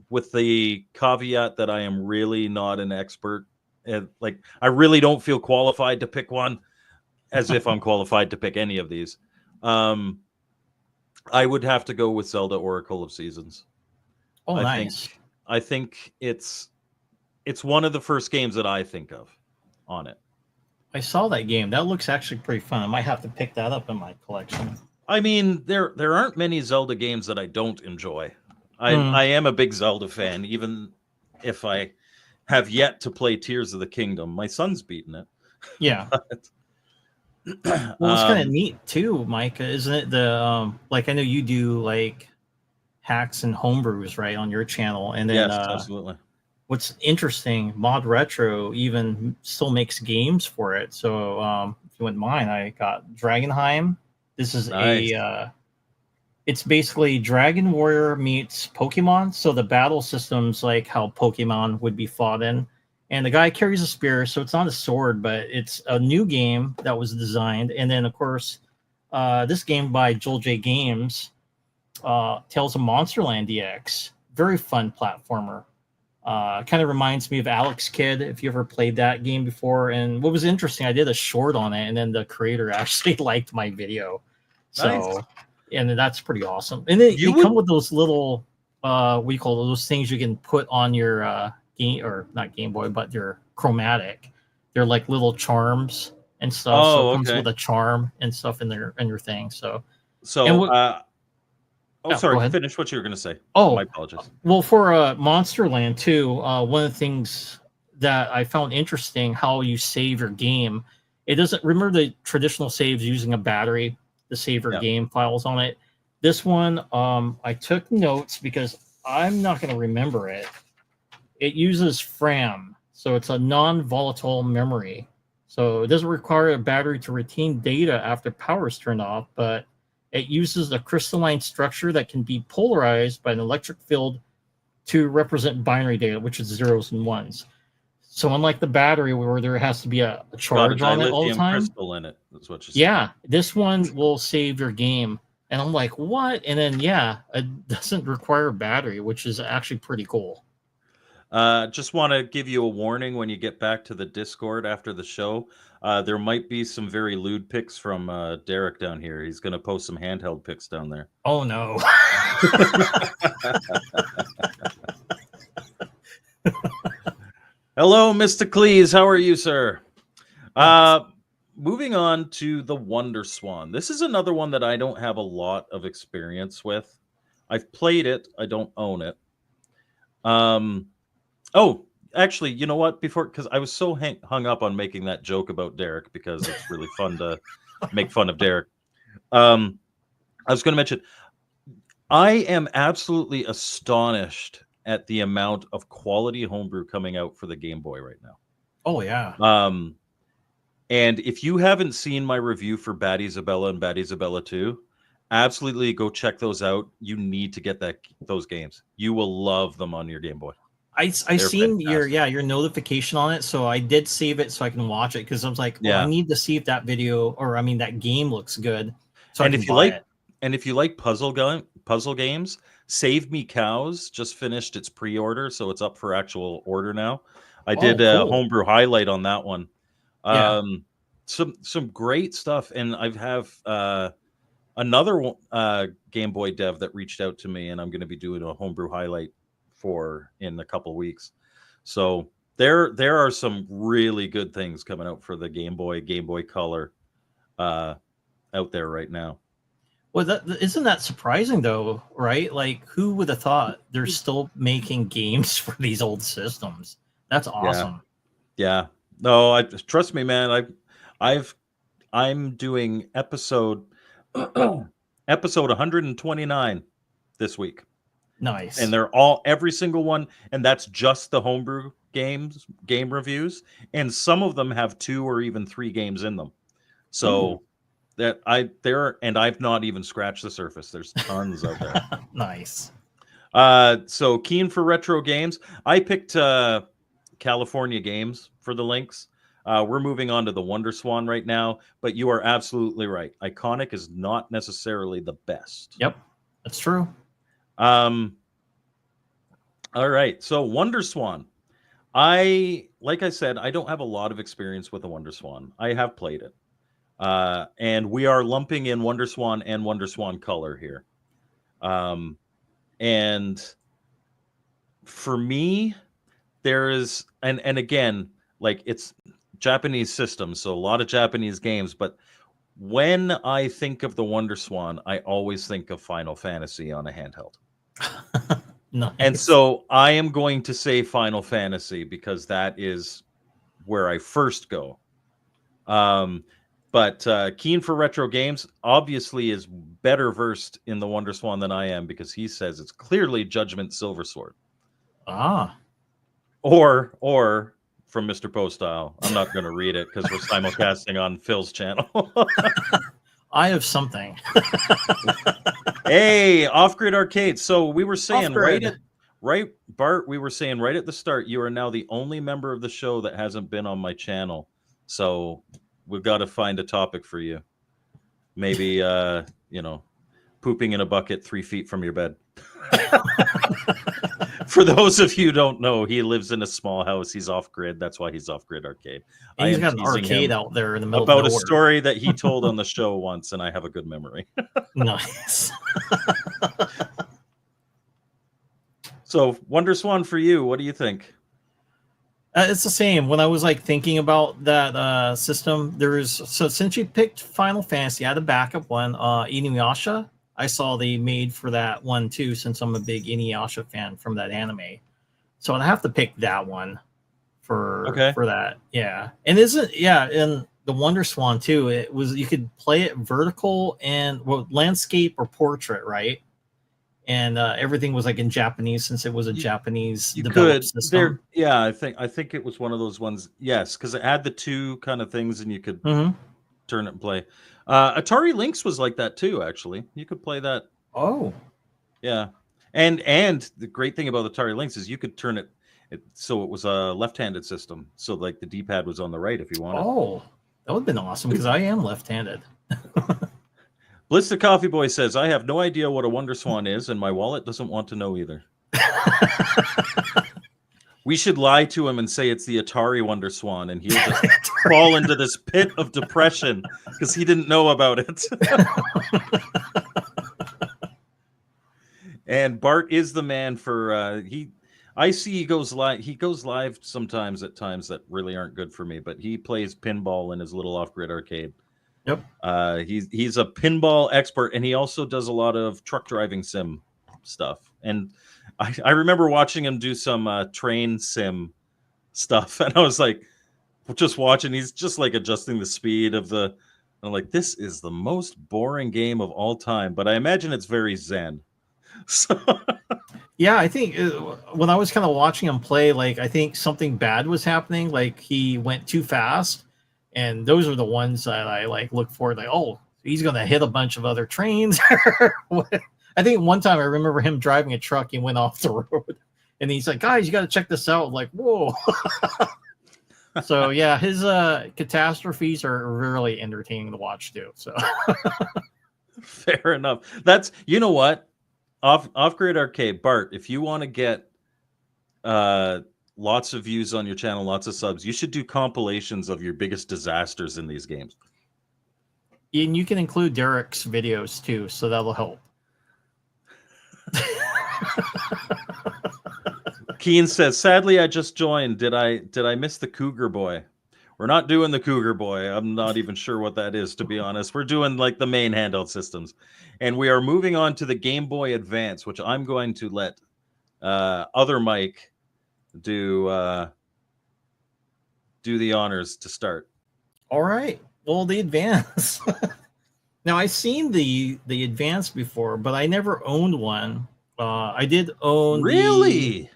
with the caveat that I am really not an expert, and like I really don't feel qualified to pick one, as if I'm qualified to pick any of these. I would have to go with Zelda Oracle of Seasons. Oh, nice. I think it's one of the first games that I think of on it. I saw that game. That looks actually pretty fun. I might have to pick that up in my collection. I mean, there aren't many Zelda games that I don't enjoy. I am a big Zelda fan, even if I have yet to play Tears of the Kingdom. My son's beaten it. Yeah. Well, it's kind of neat too, Mike, isn't it? The like I know you do like hacks and homebrews, right, on your channel, and then yes, absolutely. What's interesting, Mod Retro even still makes games for it. So if you wouldn't mind, I got Dragonheim. This is nice. It's basically Dragon Warrior meets Pokemon. So the battle system's like how Pokemon would be fought in. And the guy carries a spear, so it's not a sword, but it's a new game that was designed. And then, of course, this game by Joel J. Games, Tales of Monsterland DX. Very fun platformer. Kind of reminds me of Alex Kidd, if you ever played that game before. And what was interesting, I did a short on it, and then the creator actually liked my video. So, nice. And that's pretty awesome. And then you come with those little, what do you call those things you can put on your game, or not Game Boy, but your Chromatic. They're like little charms and stuff. Oh, so it comes with a charm and stuff in your thing. So sorry, finish what you were going to say. Oh, my apologies. Well, for Monsterland too, one of the things that I found interesting, how you save your game. It doesn't, remember the traditional saves using a battery to save your game files on it. This one, I took notes because I'm not going to remember it. It uses FRAM, so it's a non-volatile memory. So it doesn't require a battery to retain data after power is turned off, but it uses a crystalline structure that can be polarized by an electric field to represent binary data, which is zeros and ones. So unlike the battery where there has to be a charge on it all the time. Crystal in it. That's what you said. Yeah, this one will save your game. And I'm like, what? And then, it doesn't require a battery, which is actually pretty cool. Just want to give you a warning when you get back to the Discord after the show. There might be some very lewd pics from Derek down here. He's going to post some handheld pics down there. Oh, no. Hello, Mr. Cleese. How are you, sir? Moving on to the Wonder Swan. This is another one that I don't have a lot of experience with. I've played it. I don't own it. Oh, actually, you know what? Because I was so hung up on making that joke about Derek, because it's really fun to make fun of Derek. I was going to mention, I am absolutely astonished at the amount of quality homebrew coming out for the Game Boy right now. Oh, yeah. And if you haven't seen my review for Bad Isabella and Bad Isabella 2, absolutely go check those out. You need to get those games. You will love them on your Game Boy. I They're seen fantastic. your notification on it, so I did save it so I can watch it because I was like, well, I Yeah. need to see if that video or I mean that game looks good so I And can if you buy like it. puzzle games, Save Me Cows just finished its pre-order, so it's up for actual order now. I did Oh, a cool. homebrew highlight on that one. Yeah. Some great stuff, and I have another Game Boy dev that reached out to me, and I'm going to be doing a homebrew highlight for in a couple weeks. So there are some really good things coming out for the Game Boy Color uh, out there right now. Well, that isn't that surprising though, right? Like, who would have thought they're still making games for these old systems? That's Yeah, awesome. yeah. No, I trust me, man. I've I'm doing episode episode 129 this week, and Nice. they're all every single one, and that's just the homebrew game reviews, and some of them have 2 or even 3 games in them. Ooh, So and I've not even scratched the surface. There's tons out there. nice. So keen for retro games. I picked California Games for the links. We're moving on to the Wonder Swan right now, but you are absolutely right. Iconic is not necessarily the best. Yep, that's true. Um, all right. So Wonder Swan. Like I said, I don't have a lot of experience with the Wonder Swan. I have played it. And we are lumping in Wonder Swan and Wonder Swan Color here. And for me, there is and again, like it's Japanese systems, so a lot of Japanese games, but when I think of the Wonder Swan, I always think of Final Fantasy on a handheld. And Nice. so I am going to say Final Fantasy because that is where I first go. But keen for retro games obviously is better versed in the Wonder Swan than I am because he says it's clearly Judgment Silver Sword. Ah, Or from Mr. Postile. I'm not going to read it because we're simulcasting on Phil's channel. I have something. Hey, Off Grid Arcade. So we were saying Off-grid. Bart, we were saying right at the start, you are now the only member of the show that hasn't been on my channel. So we've got to find a topic for you. Maybe pooping in a bucket 3 feet from your bed. For those of you who don't know, he lives in a small house. He's off grid. That's why he's Off Grid Arcade. And I he's am got an teasing arcade him out there in the middle of about a nowhere. story that he told on the show once, and I have a good memory. Nice. So, Wonder Swan for you, what do you think? It's the same. When I was like thinking about that system, since you picked Final Fantasy, I had a backup one, Inuyasha. I saw they made for that one too, since I'm a big Inuyasha fan from that anime. So I'd have to pick that one for that. Yeah. And and the Wonder Swan too, you could play it vertical and landscape or portrait, right? And everything was like in Japanese since it was a Japanese developed system. Yeah, I think it was one of those ones. Yes, because it had the 2 kind of things, and you could turn it and play. Atari Lynx was like that too. Actually, you could play that. Oh, yeah, and the great thing about Atari Lynx is you could turn it so it was a left-handed system. So like the D-pad was on the right if you wanted. Oh, that would have been awesome because I am left-handed. Bliss the Coffee Boy says, I have no idea what a Wonder Swan is, and my wallet doesn't want to know either. We should lie to him and say it's the Atari Wonder Swan, and he'll just fall into this pit of depression because he didn't know about it. And Bart is the man for I see he goes live. He goes live sometimes at times that really aren't good for me, but he plays pinball in his little off-grid arcade. Yep. He's a pinball expert, and he also does a lot of truck driving sim stuff. And I remember watching him do some train sim stuff, and I was like, just watching. He's just like adjusting the speed of the. I'm like, this is the most boring game of all time, but I imagine it's very zen. So. Yeah, I think when I was kind of watching him play, like I think something bad was happening. Like he went too fast. And those are the ones that I like look for. Like, oh, he's going to hit a bunch of other trains. I think one time I remember him driving a truck and went off the road. And he's like, guys, you got to check this out. I'm like, whoa. So yeah, his catastrophes are really entertaining to watch too. So fair enough. That's, you know what, off grid arcade, Bart, if you want to get lots of views on your channel, lots of subs, you should do compilations of your biggest disasters in these games. and you can include Derek's videos too, so that'll help. Keen says, sadly, I just joined. Did I miss the Cougar Boy? We're not doing the Cougar Boy. I'm not even sure what that is, to be honest. We're doing like the main handheld systems. And we are moving on to the Game Boy Advance, which I'm going to let other Mike do the honors to start. All right. Well, the Advance. Now, I've seen the Advance before, but I never owned one. I did own Really?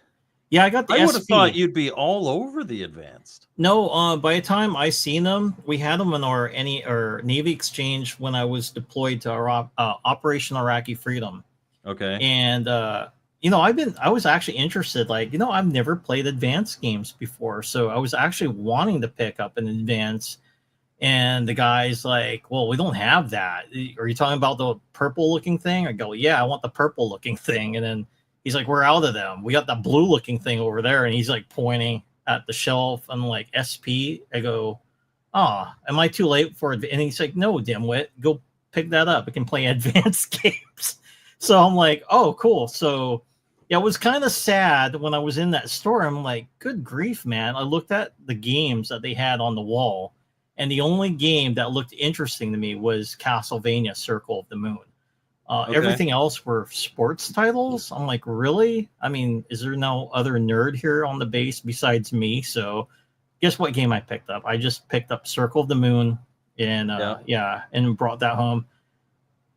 Yeah, I got the I would have SP. thought you'd be all over the Advanced. No, by the time I seen them, we had them in our Navy Exchange when I was deployed to Operation Iraqi Freedom. Okay. And I was actually interested. Like, I've never played advanced games before, so I was actually wanting to pick up an Advance. And the guy's like, "Well, we don't have that. Are you talking about the purple-looking thing?" I go, "Yeah, I want the purple-looking thing." And then he's like, "We're out of them. We got the blue-looking thing over there." And he's like pointing at the shelf. I'm like, "SP?" I go, "Oh, am I too late for it?" And he's like, "No, dimwit, go pick that up. It can play advanced games." So I'm like, "Oh, cool." So yeah, it was kind of sad when I was in that store. I'm like, "Good grief, man!" I looked at the games that they had on the wall, and the only game that looked interesting to me was Castlevania Circle of the Moon. Okay. Everything else were sports titles. I'm like, really? I mean, is there no other nerd here on the base besides me? So guess what game I picked up? I just picked up Circle of the Moon and and brought that home.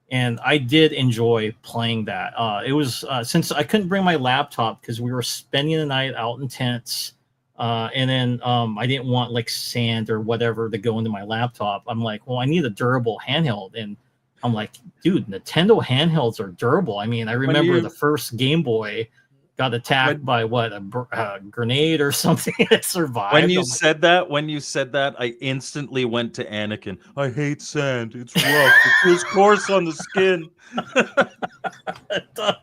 And I did enjoy playing that. It was since I couldn't bring my laptop because we were spending the night out in tents. And then I didn't want like sand or whatever to go into my laptop. I'm like, well, I need a durable handheld. And I'm like, dude, Nintendo handhelds are durable. I mean, I remember the first Game Boy got attacked by a grenade or something. It survived. When you said that, I instantly went to Anakin. I hate sand. It's rough. It feels coarse on the skin. It does.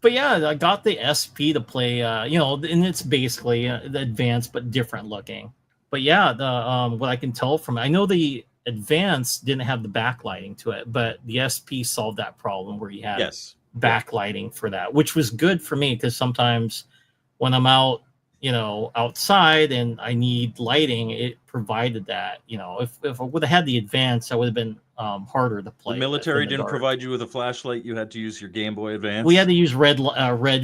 But yeah, I got the SP to play, and it's basically the Advance, but different looking. But yeah, the what I can tell from it, I know the Advance didn't have the backlighting to it, but the SP solved that problem where you had backlighting for that, which was good for me because sometimes when I'm out, outside and I need lighting, it provided that. If I would have had the Advance, I would have been harder to play. The military didn't provide you with a flashlight. You had to use your Game Boy Advance. We had to use red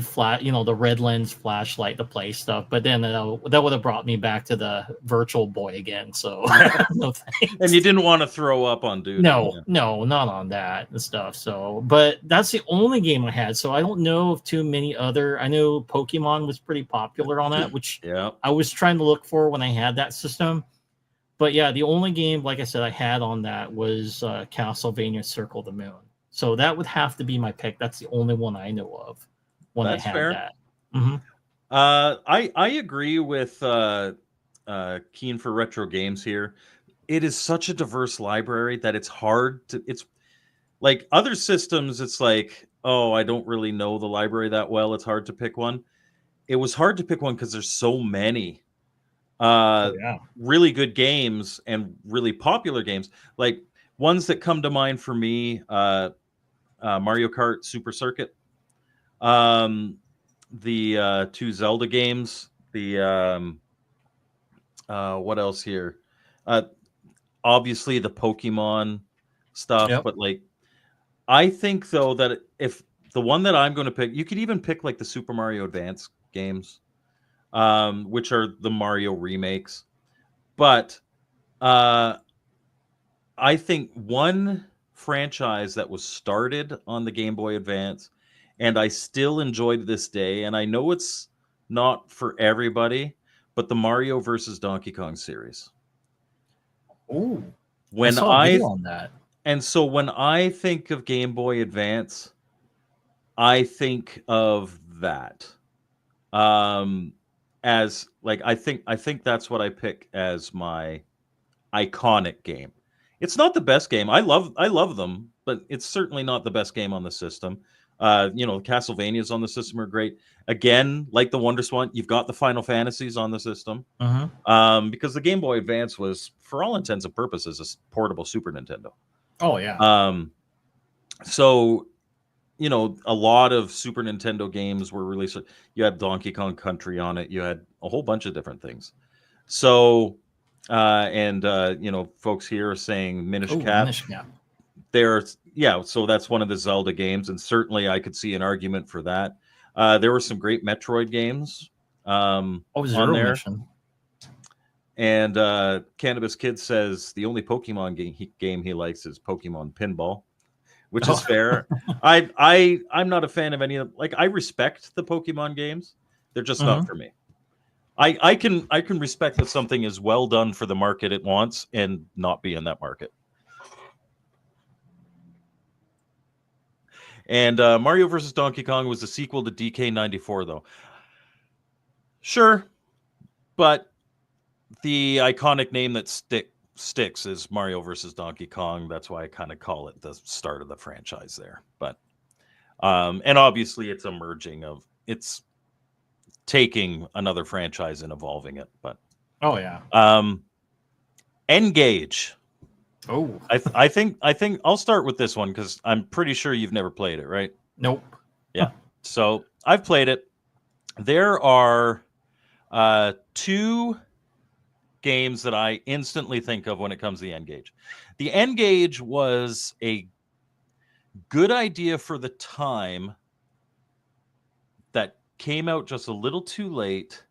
flat, the red lens flashlight to play stuff. But then that would have brought me back to the Virtual Boy again. So no thanks. And you didn't want to throw up on duty. No, not on that and stuff. So, but that's the only game I had. So I don't know of too many other. I know Pokemon was pretty popular on that, which I was trying to look for when I had that system. But yeah, the only game, like I said, I had on that was Castlevania Circle of the Moon. So that would have to be my pick. That's the only one I know of when I had that. Mm-hmm. I agree with Keen for retro games here. It is such a diverse library that it's hard to. It's like other systems. It's like, oh, I don't really know the library that well. It's hard to pick one. It was hard to pick one because there's so many. Really good games and really popular games. Like ones that come to mind for me, Mario Kart Super Circuit, the two Zelda games, the what else here? Obviously the Pokemon stuff, but like I think though that if the one that I'm going to pick, you could even pick like the Super Mario Advance games. Which are the Mario remakes. But I think one franchise that was started on the Game Boy Advance and I still enjoy to this day, and I know it's not for everybody, but the Mario versus Donkey Kong series. Ooh, I saw a video on that. And so when I think of Game Boy Advance, I think of that. as like I think that's what I pick as my iconic game. It's not the best game. I love them, but it's certainly not the best game on the system. Castlevanias on the system are great. Again, like the WonderSwan, you've got the Final Fantasies on the system. Because the Game Boy Advance was, for all intents and purposes, a portable Super Nintendo. Oh yeah. So a lot of Super Nintendo games were released. You had Donkey Kong Country on it. You had a whole bunch of different things. So, folks here are saying Minish Cap. Minish Cap. So that's one of the Zelda games, and certainly I could see an argument for that. There were some great Metroid games Zero on there. Mission. And Cannabis Kid says the only Pokemon game he likes is Pokemon Pinball, which is fair. I'm not a fan of any of them. Like, I respect the Pokemon games. They're just not for me. I can respect that something is well done for the market it wants and not be in that market. And Mario vs. Donkey Kong was the sequel to DK94, though. Sure, but the iconic name that sticks is Mario vs. Donkey Kong. That's why I kind of call it the start of the franchise there. But and obviously it's taking another franchise and evolving it. But N-Gage. Oh, I think I'll start with this one because I'm pretty sure you've never played it, right? Nope. Yeah. So I've played it. There are two games that I instantly think of when it comes to the N-Gage. The N-Gage was a good idea for the time that came out just a little too late.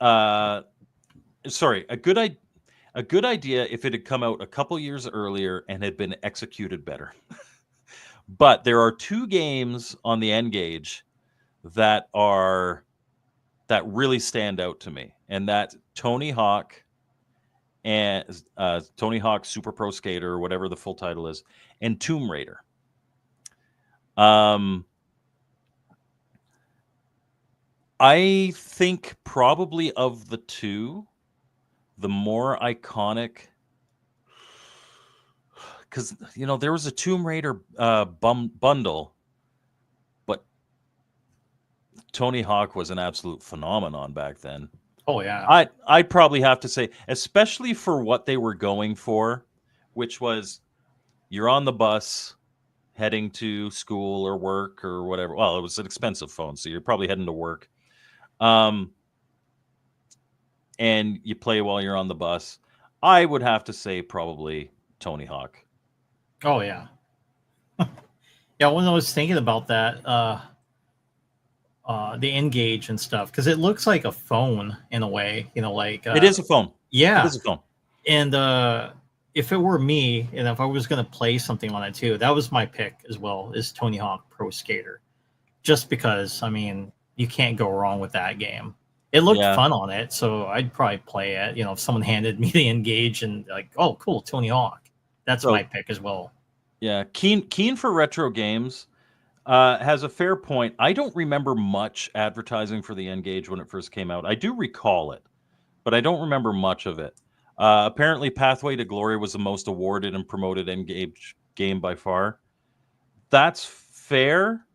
A good idea if it had come out a couple years earlier and had been executed better. But there are two games on the N-Gage that really stand out to me, and that's Tony Hawk and Tony Hawk Super Pro Skater, or whatever the full title is, and Tomb Raider. I think probably of the two, the more iconic, because there was a Tomb Raider bundle, but Tony Hawk was an absolute phenomenon back then. Oh yeah. I'd probably have to say, especially for what they were going for, which was you're on the bus heading to school or work or whatever. Well, it was an expensive phone, so you're probably heading to work. And you play while you're on the bus. I would have to say probably Tony Hawk. Oh yeah. Yeah, when I was thinking about that, the N-Gage and stuff, because it looks like a phone in a way, it is a phone. Yeah, it is a phone. And if it were me, and if I was going to play something on it too, that was my pick as well, is Tony Hawk Pro Skater, just because you can't go wrong with that game. It looked fun on it, so I'd probably play it. If someone handed me the N-Gage and like, oh, cool, Tony Hawk, that's my pick as well. Yeah, keen for retro games. Has a fair point. I don't remember much advertising for the N-Gage when it first came out. I do recall it, but I don't remember much of it. Apparently, Pathway to Glory was the most awarded and promoted N-Gage game by far. That's fair,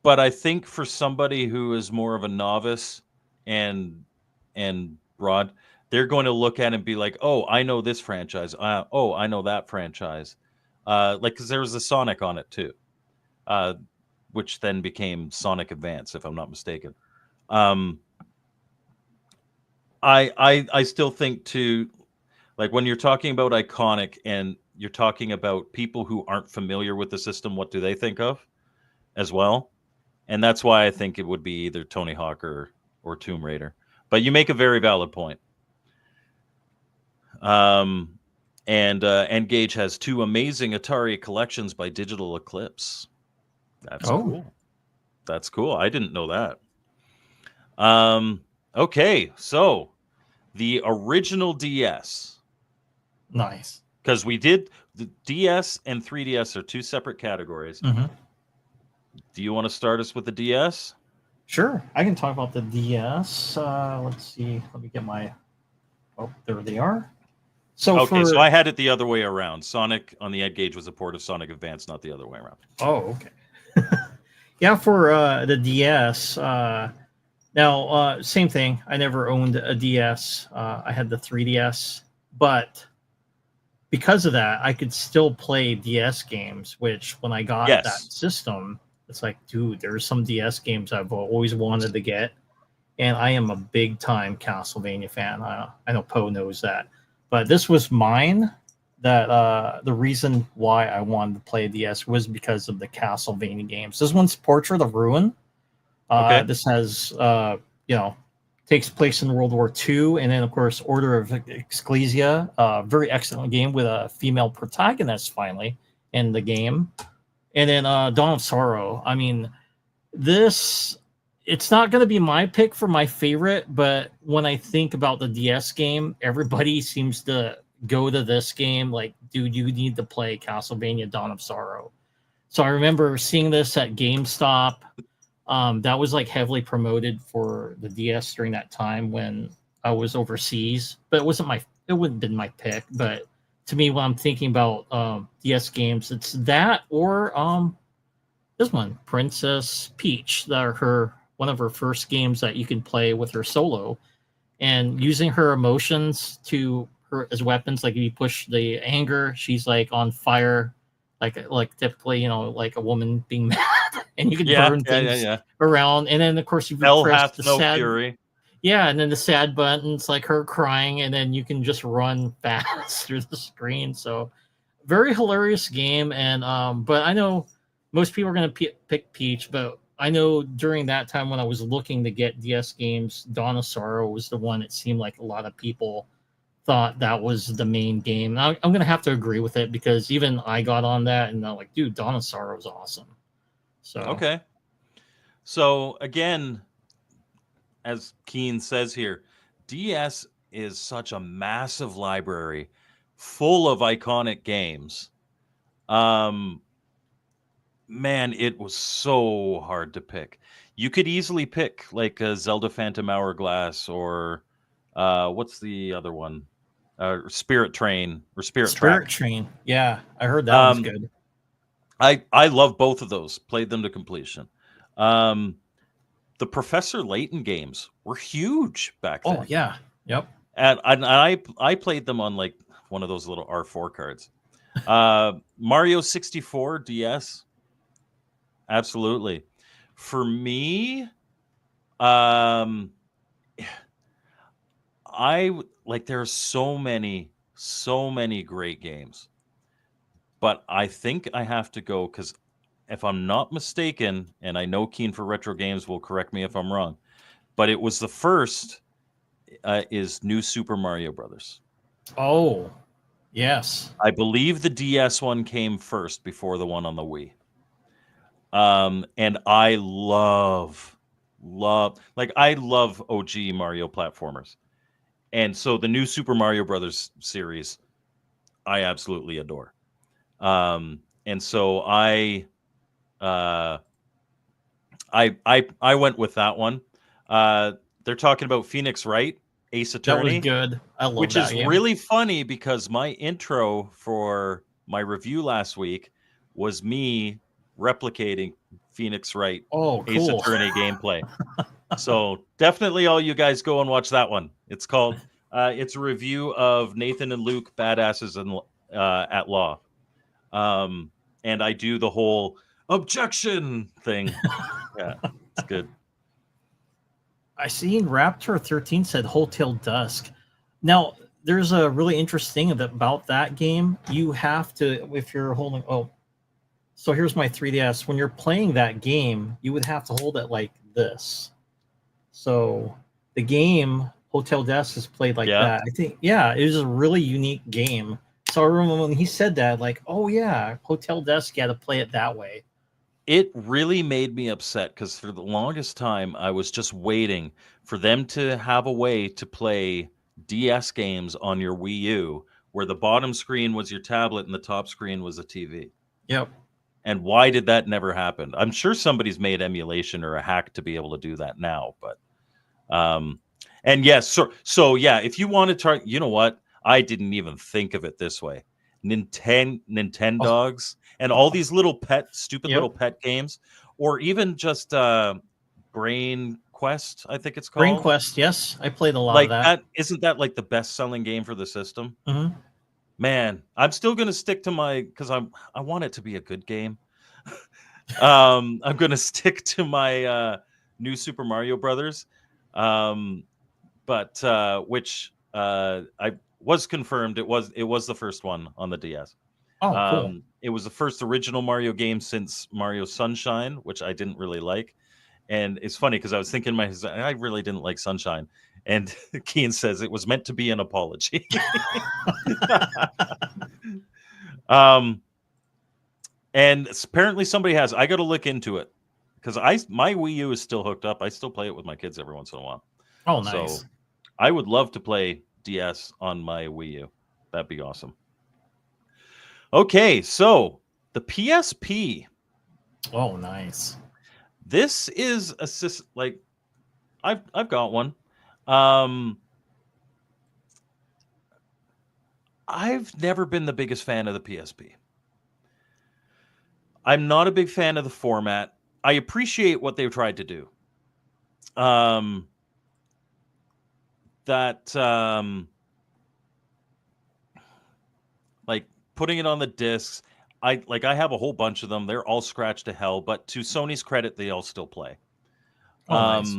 but I think for somebody who is more of a novice and broad, they're going to look at it and be like, "Oh, I know this franchise. Oh, I know that franchise." Because there was a Sonic on it too, which then became Sonic Advance, if I'm not mistaken. I still think too, like when you're talking about iconic and you're talking about people who aren't familiar with the system, what do they think of as well? And that's why I think it would be either Tony Hawk or Tomb Raider. But you make a very valid point. And N-Gage has two amazing Atari collections by Digital Eclipse. That's cool. That's cool. I didn't know that. Okay, so the original DS. Nice. Because we did the DS and 3DS are two separate categories. Mm-hmm. Do you want to start us with the DS? Sure, I can talk about the DS. Let's see. Let me get my. Oh, there they are. So Okay, so for I had it the other way around. Sonic on the Ed Gauge was a port of Sonic Advance, not the other way around. oh, okay. Yeah, for the DS. Now, same thing. I never owned a DS. I had the 3DS, but because of that, I could still play DS games. Which, when I got that Yes. system, it's like, dude, there's some DS games I've always wanted to get, and I am a big time Castlevania fan. I know Poe knows that, but this was mine. That the reason why I wanted to play DS was because of the Castlevania games. This one's Portrait of Ruin. Okay. This has you know, takes place in World War II, and then of course Order of Ecclesia, very excellent game with a female protagonist finally in the game, and then Dawn of Sorrow. I mean, this it's not going to be my pick for my favorite, but when I think about the DS game, everybody seems to go to this game like, dude, you need to play Castlevania Dawn of Sorrow. So I remember seeing this at GameStop. That was like heavily promoted for the DS during that time when I was overseas, but it wouldn't have been my pick. But to me, when I'm thinking about DS games, it's that or this one, Princess Peach, that are one of her first games that you can play with her solo, and using her emotions to her as weapons. Like if you push the anger, she's like on fire, like typically, like a woman being mad, and you can Yeah, burn yeah, yeah, things yeah. around. And then of course if you Hell press hath the no sad, fury. yeah, and then the sad button's like her crying, and then you can just run fast through the screen. So very hilarious game. And but I know most people are going to pick Peach, but I know during that time when I was looking to get DS games, Dawn of Sorrow was the one. It seemed like a lot of people thought that was the main game. I'm going to have to agree with it because even I got on that and I'm like, dude, Dawn of Sorrow is awesome. So Okay. So again, as Keen says here, DS is such a massive library full of iconic games. Um, man, it was so hard to pick. You could easily pick like a Zelda Phantom Hourglass or what's the other one? Spirit Train or Spirit Spirit Track. Train, yeah, I heard that was Um, good. I love both of those. Played them to completion. Um, the Professor Layton games were huge back Oh then. yeah, yep. And I played them on like one of those little R4 cards. Mario 64 DS, absolutely. For me, um, like there's so many great games, but I think I have to go because if I'm not mistaken, and I know Keen for Retro Games will correct me if I'm wrong, but it was the first is New Super Mario Brothers. Oh yes. I believe the DS one came first before the one on the Wii. And I I love OG Mario platformers. And so the new Super Mario Brothers series, I absolutely adore. And so uh, I went with that one. Uh, they're talking about Phoenix Wright, Ace That was Attorney, good. I love which that is game. really funny because my intro for my review last week was me replicating Phoenix Wright Oh, Ace cool. Attorney gameplay. So definitely all you guys go and watch that one. It's called it's a review of Nathan and Luke Badasses and at Law. Um, and I do the whole objection thing. Yeah, it's good. I seen Raptor 13 said Hotel Dusk. Now, there's a really interesting about that game. You have to, if you're holding, so here's my 3DS. When you're playing that game, you would have to hold it like this. So the game Hotel Dusk is played like Yeah. that. I think, yeah, it was a really unique game. So I remember when he said that, like, oh yeah, Hotel Dusk, you got to play it that way. It really made me upset because for the longest time, I was just waiting for them to have a way to play DS games on your Wii U, where the bottom screen was your tablet and the top screen was a TV. Yep. And why did that never happen? I'm sure somebody's made emulation or a hack to be able to do that now, but and yes, so yeah, if you want to target, you know what? I didn't even think of it this way. Nintendogs and all these little stupid little pet games, or even just Brain Quest, I think it's Brain called. Quest, yes, I played a lot of Like that. Isn't that like the best-selling game for the system? Mm-hmm. Man, I'm still gonna stick to because I want it to be a good game. I'm gonna stick to my new Super Mario Brothers, but which I was confirmed it was the first one on the DS. Oh, cool. It was the first original Mario game since Mario Sunshine, which I didn't really like. And it's funny because I was thinking I really didn't like Sunshine, and Kean says it was meant to be an apology. And apparently somebody has. I got to look into it because my Wii U is still hooked up. I still play it with my kids every once in a while. Oh, nice. So I would love to play DS on my Wii U. That'd be awesome. Okay, so the PSP. Oh, nice. This is like I've got one. I've never been the biggest fan of the PSP. I'm not a big fan of the format. I appreciate what they've tried to do. Like putting it on the discs. I have a whole bunch of them. They're all scratched to hell, but to Sony's credit, they all still play. Nice.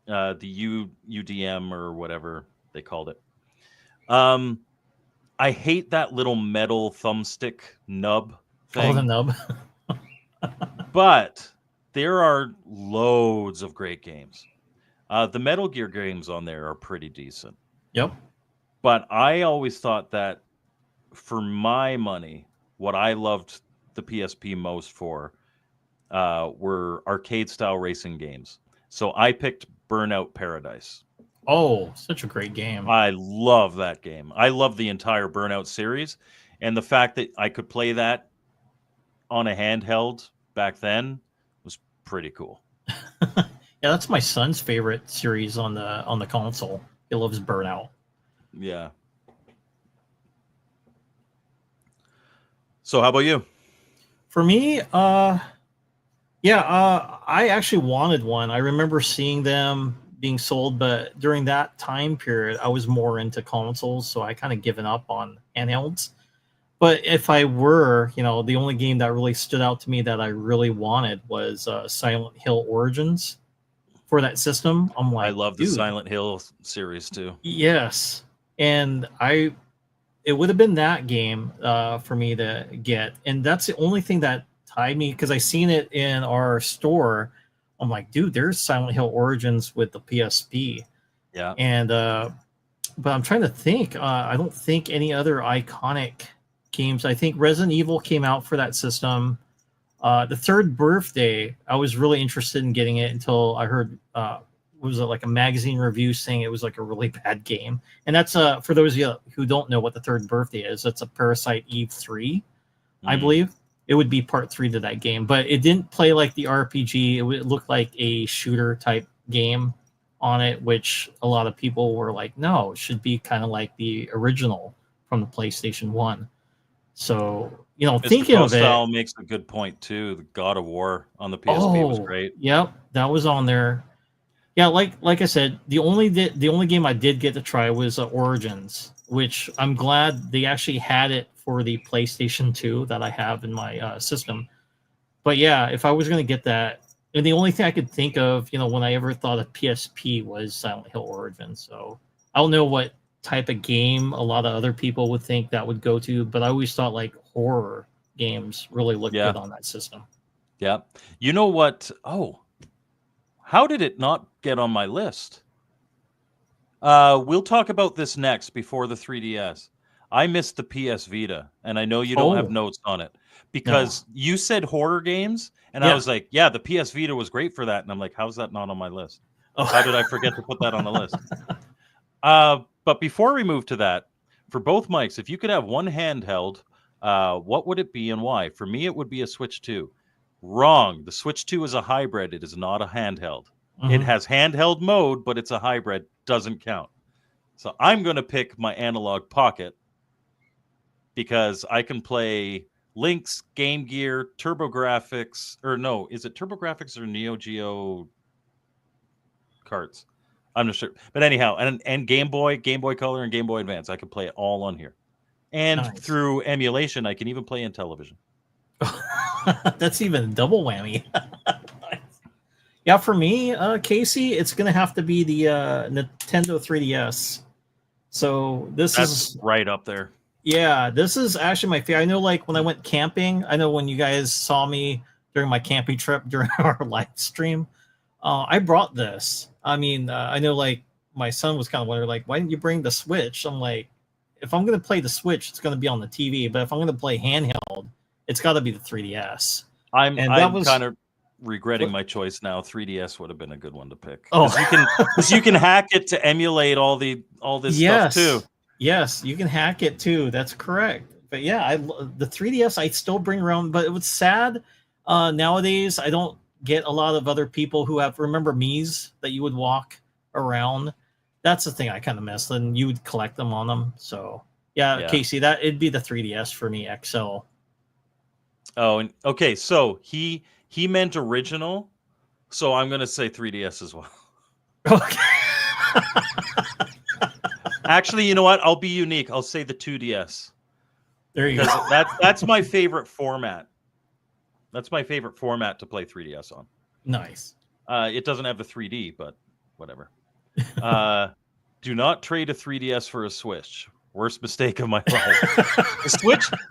The UDM or whatever they called it. I hate that little metal thumbstick nub thing. Oh, the nub. But there are loads of great games. The Metal Gear games on there are pretty decent. Yep. But I always thought that for my money, what I loved the PSP most for were arcade-style racing games. So I picked Burnout Paradise. Oh, such a great game. I love that game. I love the entire Burnout series. And the fact that I could play that on a handheld back then was pretty cool. Yeah, that's my son's favorite series on the console. He loves Burnout. Yeah. So how about you? For me, I actually wanted one. I remember seeing them being sold, but during that time period, I was more into consoles, so I kind of given up on handhelds. But if I were, the only game that really stood out to me that I really wanted was Silent Hill Origins for that system. I'm like, I love the Silent Hill series too. Yes, and it would have been that game for me to get, and that's the only thing that tied me because I seen it in our store. I'm like, dude, there's Silent Hill Origins with the PSP. Yeah, and but I'm trying to think. I don't think any other iconic games. I think Resident Evil came out for that system. The Third Birthday, I was really interested in getting it until I heard was it like a magazine review saying it was like a really bad game. And that's for those of you who don't know what the Third Birthday is, it's a Parasite Eve 3, I believe. It would be part 3 to that game, but it didn't play like the RPG. It looked like a shooter type game on it, which a lot of people were like, no, it should be kind of like the original from the PlayStation 1. So, Mr. thinking of it, makes a good point too. The God of War on the PSP was great. Yep, that was on there. Yeah, like I said, the only game I did get to try was Origins, which I'm glad they actually had it for the PlayStation 2 that I have in my system. But yeah, if I was going to get that, and the only thing I could think of, when I ever thought of PSP was Silent Hill Origins. So I don't know what type of game a lot of other people would think that would go to, but I always thought like horror games really looked good on that system. Yeah. You know what? Oh, how did it not get on my list? We'll talk about this next before the 3DS. I missed the PS Vita, and I know you don't have notes on it because you said horror games, and I was like, yeah, the PS Vita was great for that. And I'm like, how's that not on my list? How did I forget to put that on the list? But before we move to that, for both mics, if you could have one handheld what would it be and why? For me, it would be a Switch 2. Wrong. The Switch 2 is a hybrid. It is not a handheld. It has handheld mode, but it's a hybrid. Doesn't count. So I'm going to pick my Analog Pocket because I can play Lynx, Game Gear, TurboGrafx, or no, is it TurboGrafx or Neo Geo carts? I'm not sure. But anyhow, and Game Boy Color, and Game Boy Advance. I can play it all on here. And through emulation, I can even play in television. That's even a double whammy. Yeah, for me, Casey, it's going to have to be the Nintendo 3DS. So that's is right up there. Yeah, this is actually my favorite. I know, like, when I went camping, I know when you guys saw me during my camping trip during our live stream, I brought this. I mean, I know, like, my son was kind of wondering, like, why didn't you bring the Switch? I'm like, if I'm going to play the Switch, it's going to be on the TV. But if I'm going to play handheld, it's got to be the 3DS. I'm kind of regretting my choice now. 3DS would have been a good one to pick. Oh, because you can hack it to emulate all this stuff too. Yes, you can hack it too. That's correct. But yeah, the 3DS I still bring around. But it was sad. Nowadays, I don't get a lot of other people who remember Mii's that you would walk around. That's the thing I kind of miss. And you would collect them on them. So yeah, Casey, it'd be the 3DS for me, XL. Oh, and okay. So he meant original. So I'm going to say 3DS as well. Okay. Actually, you know what? I'll be unique. I'll say the 2DS. There you go. That's my favorite format. That's my favorite format to play 3DS on. Nice. It doesn't have the 3D, but whatever. Do not trade a 3DS for a Switch. Worst mistake of my life.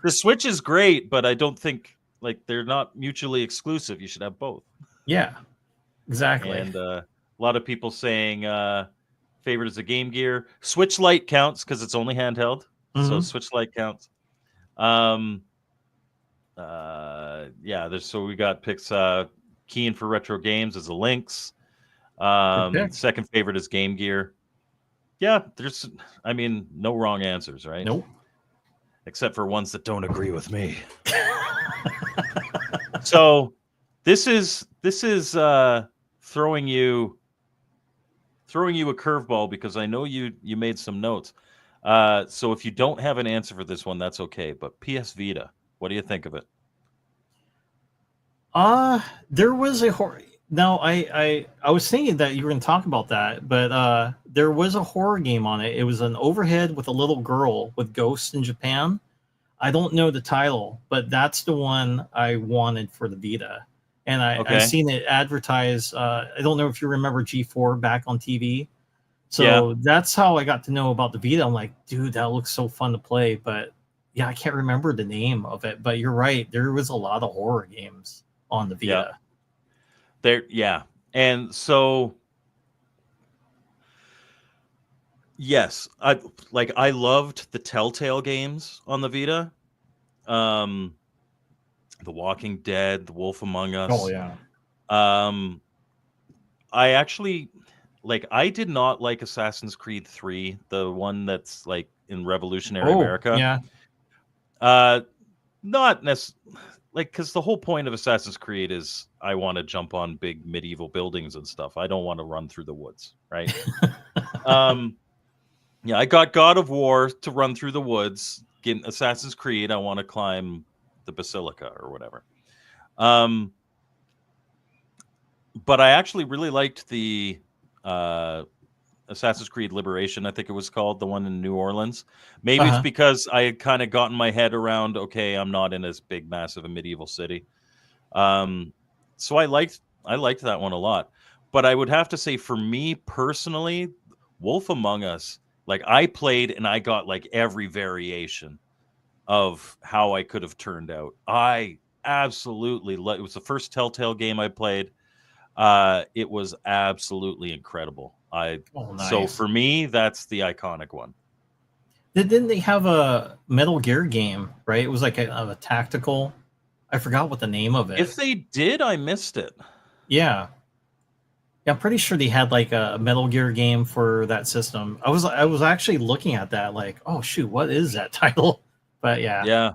The Switch is great, but I don't think, like, they're not mutually exclusive. You should have both. Yeah, exactly. And a lot of people saying favorite is a Game Gear. Switch Lite counts because it's only handheld, so Switch Lite counts. So we got picks. Keen for retro games is a Lynx. Second favorite is Game Gear. Yeah, no wrong answers, right? Nope. Except for ones that don't agree with me. So this is throwing you a curveball because I know you made some notes. So if you don't have an answer for this one, that's okay. But PS Vita, what do you think of it? There was a horror. No, I was thinking that you were going to talk about that, but there was a horror game on it. It was an overhead with a little girl with ghosts in Japan. I don't know the title, but that's the one I wanted for the Vita. And I've seen it advertised. I don't know if you remember G4 back on TV. So that's how I got to know about the Vita. I'm like, dude, that looks so fun to play. But yeah, I can't remember the name of it. But you're right. There was a lot of horror games on the Vita. And so, yes, I loved the Telltale games on the Vita. The Walking Dead, The Wolf Among Us. Oh yeah. I actually I did not like Assassin's Creed 3, the one that's like in Revolutionary America. Yeah. Not necessarily. Because the whole point of Assassin's Creed is I want to jump on big medieval buildings and stuff. I don't want to run through the woods, right? I got God of War to run through the woods. In Assassin's Creed, I want to climb the Basilica or whatever. But I actually really liked the Assassin's Creed Liberation, I think it was called, the one in New Orleans. Maybe it's because I had kind of gotten my head around, okay, I'm not in this big, massive medieval city. So I liked that one a lot. But I would have to say, for me personally, Wolf Among Us, I played and I got every variation of how I could have turned out. I absolutely it was the first Telltale game I played. It was absolutely incredible. Nice. So for me, that's the iconic one. Didn't they have a Metal Gear game, right? It was like a tactical. I forgot what the name of it. If they did, I missed it. Yeah. I'm pretty sure they had a Metal Gear game for that system. I was actually looking at that oh shoot, what is that title? But yeah.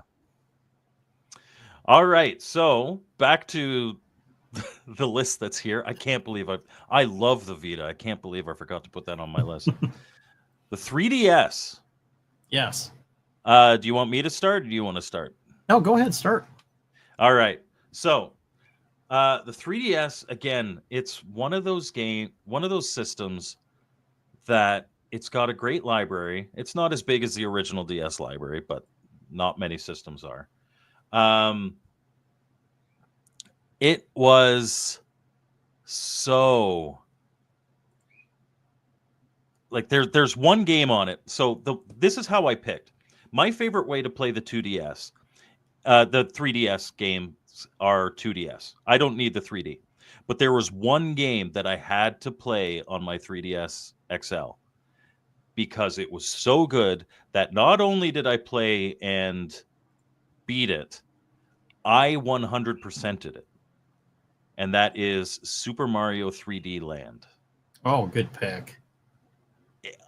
All right, so back to the list that's here. I can't believe I love the Vita. I can't believe I forgot to put that on my list. The 3DS. Yes. Do you want me to start, or do you want to start? No, go ahead, start. All right. So, the 3DS again, it's one of those systems that it's got a great library. It's not as big as the original DS library, but not many systems are. It was so like there's one game on it. So this is how I picked. My favorite way to play the 2DS, the 3DS games are 2DS. I don't need the 3D. But there was one game that I had to play on my 3DS XL because it was so good that not only did I play and beat it, I 100%ed it. And that is Super Mario 3D Land. Oh, good pick.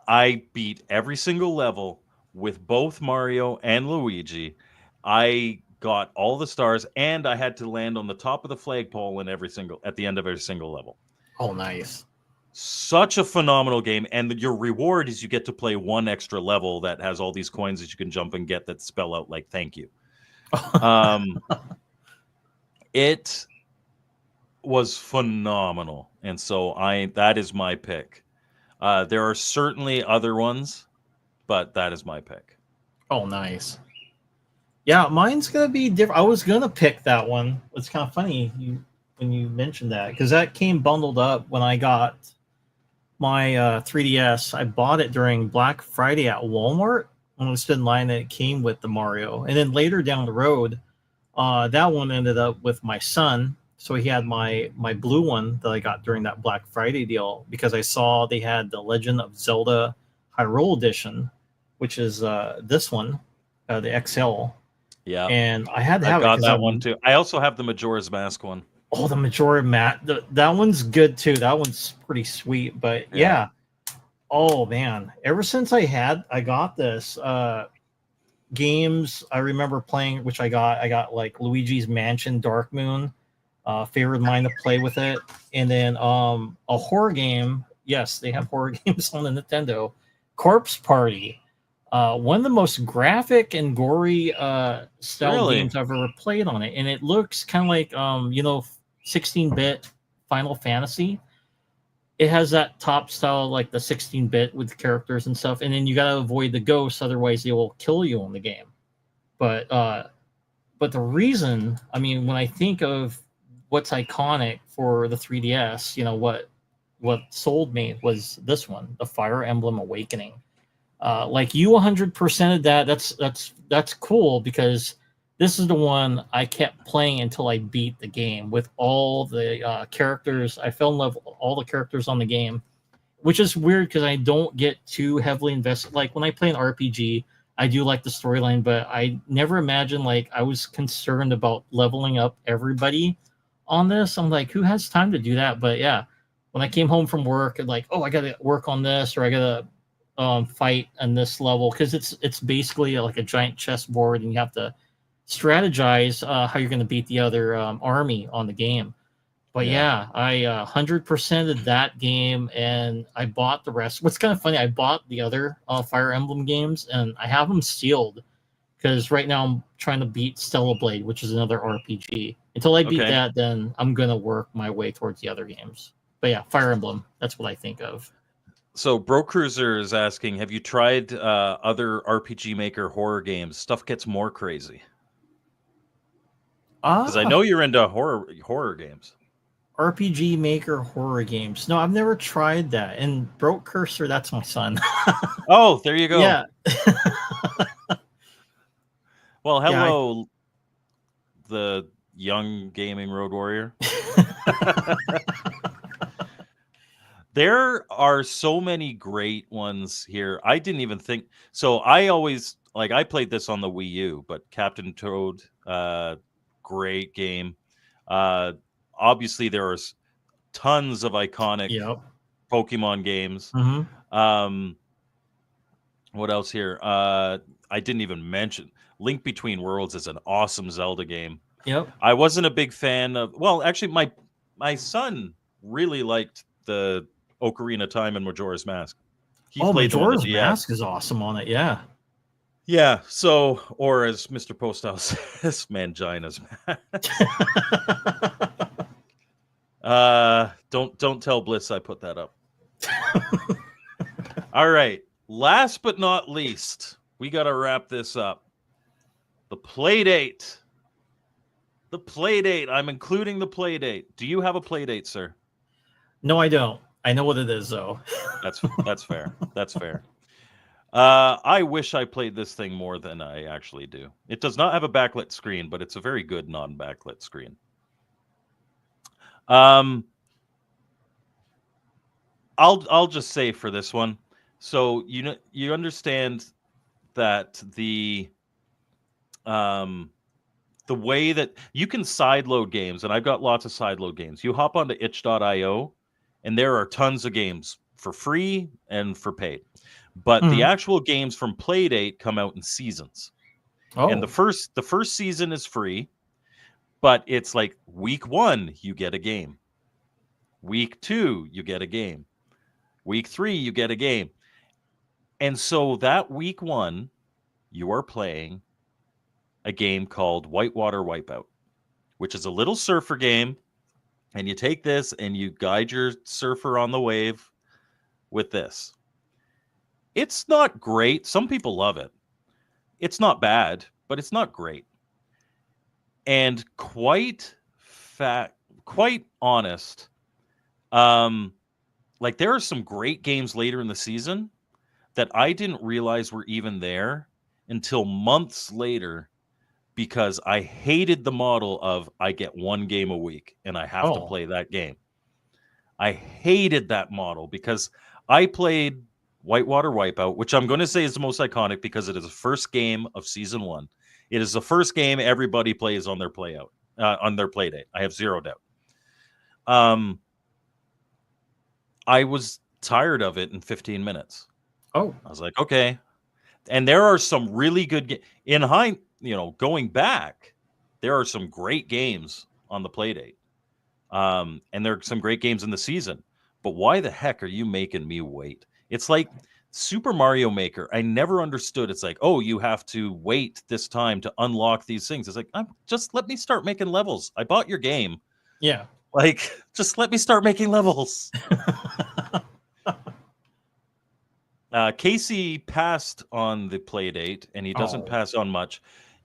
I beat every single level with both Mario and Luigi. I got all the stars, and I had to land on the top of the flagpole at the end of every single level. Oh, nice. Such a phenomenal game, and your reward is you get to play one extra level that has all these coins that you can jump and get that spell out like thank you. It was phenomenal, and so that is my pick. There are certainly other ones, but that is my pick. Oh, nice. Yeah, mine's gonna be different. I was gonna pick that one. It's kind of funny when you mentioned that because that came bundled up when I got my 3DS. I bought it during Black Friday at Walmart when I stood in line, and it came with the Mario. And then later down the road, that one ended up with my son. So he had my blue one that I got during that Black Friday deal because I saw they had the Legend of Zelda Hyrule Edition, which is this one, the XL. Yeah, and I had to have I got it that one too. I also have the Majora's Mask one. Oh, the Majora Matt, that one's good too. That one's pretty sweet. But yeah. Oh man, ever since I got this games, I remember playing, which I got like Luigi's Mansion, Dark Moon, favorite of mine to play with it, and then a horror game. Yes, they have horror games on the Nintendo. Corpse Party. One of the most graphic and gory style games I've ever played on it, and it looks kind of like 16-bit Final Fantasy. It has that top style, like the 16-bit with the characters and stuff, and then you gotta avoid the ghosts, otherwise they will kill you in the game. But the reason, I mean, when I think of what's iconic for the 3DS, what sold me was this one, the Fire Emblem Awakening. Like you 100% of that. That's cool because this is the one I kept playing until I beat the game with all the characters. I fell in love with all the characters on the game, which is weird because I don't get too heavily invested. Like when I play an RPG, I do like the storyline, but I never imagined like I was concerned about leveling up everybody on this. I'm like, who has time to do that? But yeah, when I came home from work, and like, oh, I got to work on this, or I got to fight on this level, because it's basically like a giant chessboard, and you have to strategize how you're going to beat the other army on the game. But yeah, I 100%ed that game, and I bought the rest. What's kind of funny, I bought the other Fire Emblem games, and I have them sealed because right now I'm trying to beat Stellar Blade, which is another RPG. Until I beat that, then I'm going to work my way towards the other games. But yeah, Fire Emblem, that's what I think of. So Bro Cruiser is asking, have you tried other RPG Maker horror games? Stuff gets more crazy. Because I know you're into horror games. RPG Maker horror games. No, I've never tried that. And Broke Cursor, that's my son. Oh, there you go. Yeah. Well, hello, the young gaming road warrior. There are so many great ones here. I didn't even think so. I always I played this on the Wii U, but Captain Toad, great game. Obviously, there are tons of iconic Pokemon games. Mm-hmm. What else here? I didn't even mention Link Between Worlds is an awesome Zelda game. Yep. I wasn't a big fan of. Well, actually, my son really liked the Ocarina of Time and Majora's Mask. He Oh, played them on the Majora's DS. Mask is awesome on it. Yeah. Yeah. So, or as Mr. Posthouse says, Mangina's Mask. Don't tell Bliss I put that up. All right. Last but not least, we got to wrap this up. The Playdate. The Playdate. I'm including the Playdate. Do you have a Playdate, sir? No, I don't. I know what it is though. That's fair. That's fair. I wish I played this thing more than I actually do. It does not have a backlit screen, but it's a very good non-backlit screen. I'll just say for this one. So you understand that the way that you can sideload games, and I've got lots of sideload games. You hop onto itch.io, and there are tons of games for free and for paid. But the actual games from Playdate come out in seasons. Oh. And the first season is free, but it's like week 1 you get a game. Week 2 you get a game. Week 3 you get a game. And so that week 1 you are playing a game called Whitewater Wipeout, which is a little surfer game. And you take this and you guide your surfer on the wave with this. It's not great. Some people love it. It's not bad, but it's not great. And quite honest, like there are some great games later in the season that I didn't realize were even there until months later, because I hated the model of I get one game a week and I have to play that game. I hated that model because I played Whitewater Wipeout, which I'm going to say is the most iconic because it is the first game of season 1. It is the first game everybody plays on their on their play date. I have zero doubt. I was tired of it in 15 minutes. Oh, I was like, okay. And there are some really good going back, there are some great games on the Playdate. And there are some great games in the season. But why the heck are you making me wait? It's like Super Mario Maker. I never understood. It's like, oh, you have to wait this time to unlock these things. It's like, just let me start making levels. I bought your game. Yeah. Like, just let me start making levels. Casey passed on the Playdate, and he doesn't pass on much.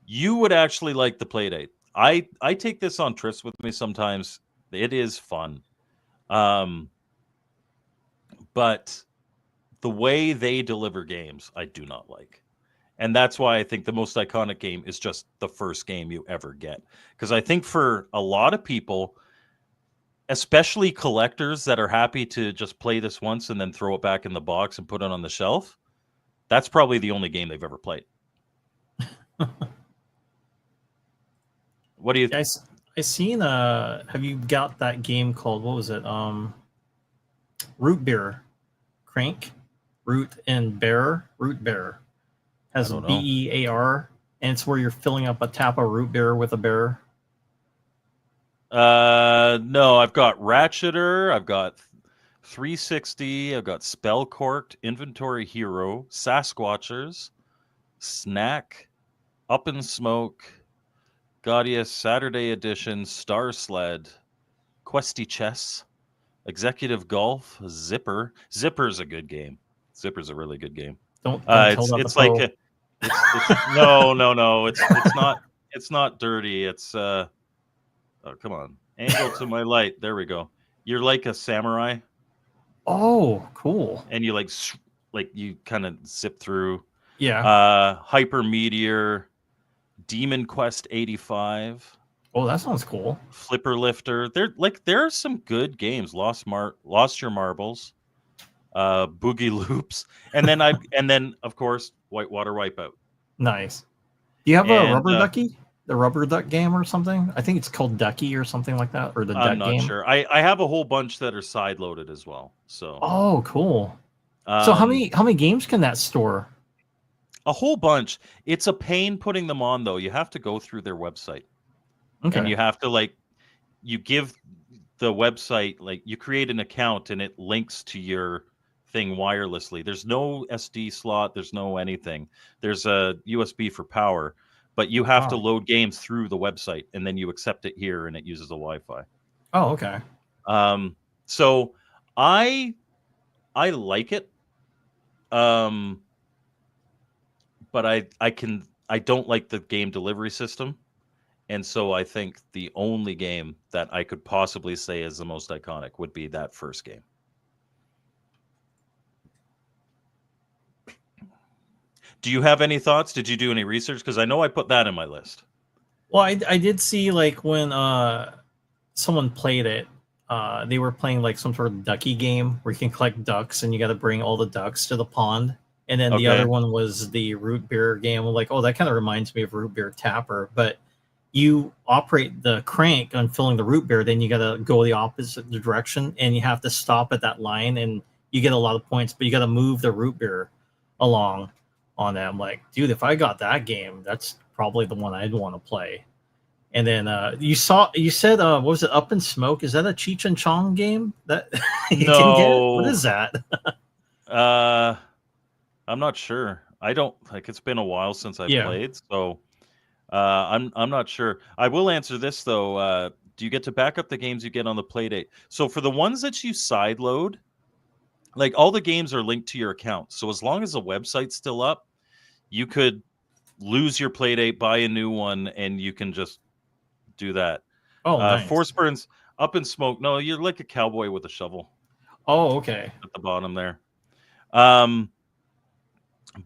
You would actually like the Playdate. I take this on trips with me sometimes. It is fun. But the way they deliver games, I do not like. And that's why I think the most iconic game is just the first game you ever get. Because I think for a lot of people, especially collectors that are happy to just play this once and then throw it back in the box and put it on the shelf, that's probably the only game they've ever played. What do you think? I seen have you got that game called, what was it? Root Beer. Crank? Root Bear. Has BEAR, and it's where you're filling up a tap of root beer with a bear. No, I've got Ratcheter, I've got 360, I've got Spellcorked, Inventory Hero, Sasquatchers, Snack, Up in Smoke, Gaudius, Saturday Edition, Star Sled, Questy Chess, Executive Golf, Zipper. Zipper's a good game. Zipper's a really good game. Don't tell that it's like no. It's not dirty. It's oh, come on. Angle to my light. There we go. You're like a samurai. Oh, cool. And you like you kind of zip through. Yeah. Hyper Meteor, Demon Quest 85. Oh, that sounds cool. Flipper Lifter. There are some good games. Lost Your Marbles, Boogie Loops, and then of course Whitewater Wipeout. Nice. Do you have a Rubber Ducky? The Rubber Duck game or something? I think it's called Ducky or something like that, or the Duck game. I'm not sure. I have a whole bunch that are side loaded as well. So. Oh, cool. So how many games can that store? A whole bunch. It's a pain putting them on though. You have to go through their website. Okay. And you have to like you give the website, like you create an account and it links to your thing wirelessly. There's no SD slot, there's no anything. There's a USB for power, but you have to Oh. load games through the website and then you accept it here and it uses the Wi-Fi. Oh, okay. So I like it. Um but I don't like the game delivery system. And so I think the only game that I could possibly say is the most iconic would be that first game. Do you have any thoughts? Did you do any research? Because I know I put that in my list. Well, I did see like when someone played it, they were playing like some sort of ducky game where you can collect ducks and you got to bring all the ducks to the pond. And then the Okay. other one was the root beer game. I'm like, oh, that kind of reminds me of root beer tapper, but you operate the crank on filling the root beer, then you got to go the opposite direction and you have to stop at that line and you get a lot of points, but you got to move the root beer along on that. I'm like, dude, if I got that game, that's probably the one I'd want to play. And then you said, what was it, Up in Smoke? Is that a Cheech and Chong game that you can get? What is that? I'm not sure. I don't like. It's been a while since I've Yeah. played, so I'm not sure. I will answer this though. Do you get to back up the games you get on the Playdate? So for the ones that you sideload, like all the games are linked to your account. So as long as the website's still up, you could lose your Playdate, buy a new one, and you can just do that. Oh, nice. Force Burns, Up in Smoke. No, you're like a cowboy with a shovel. Oh, okay. At the bottom there.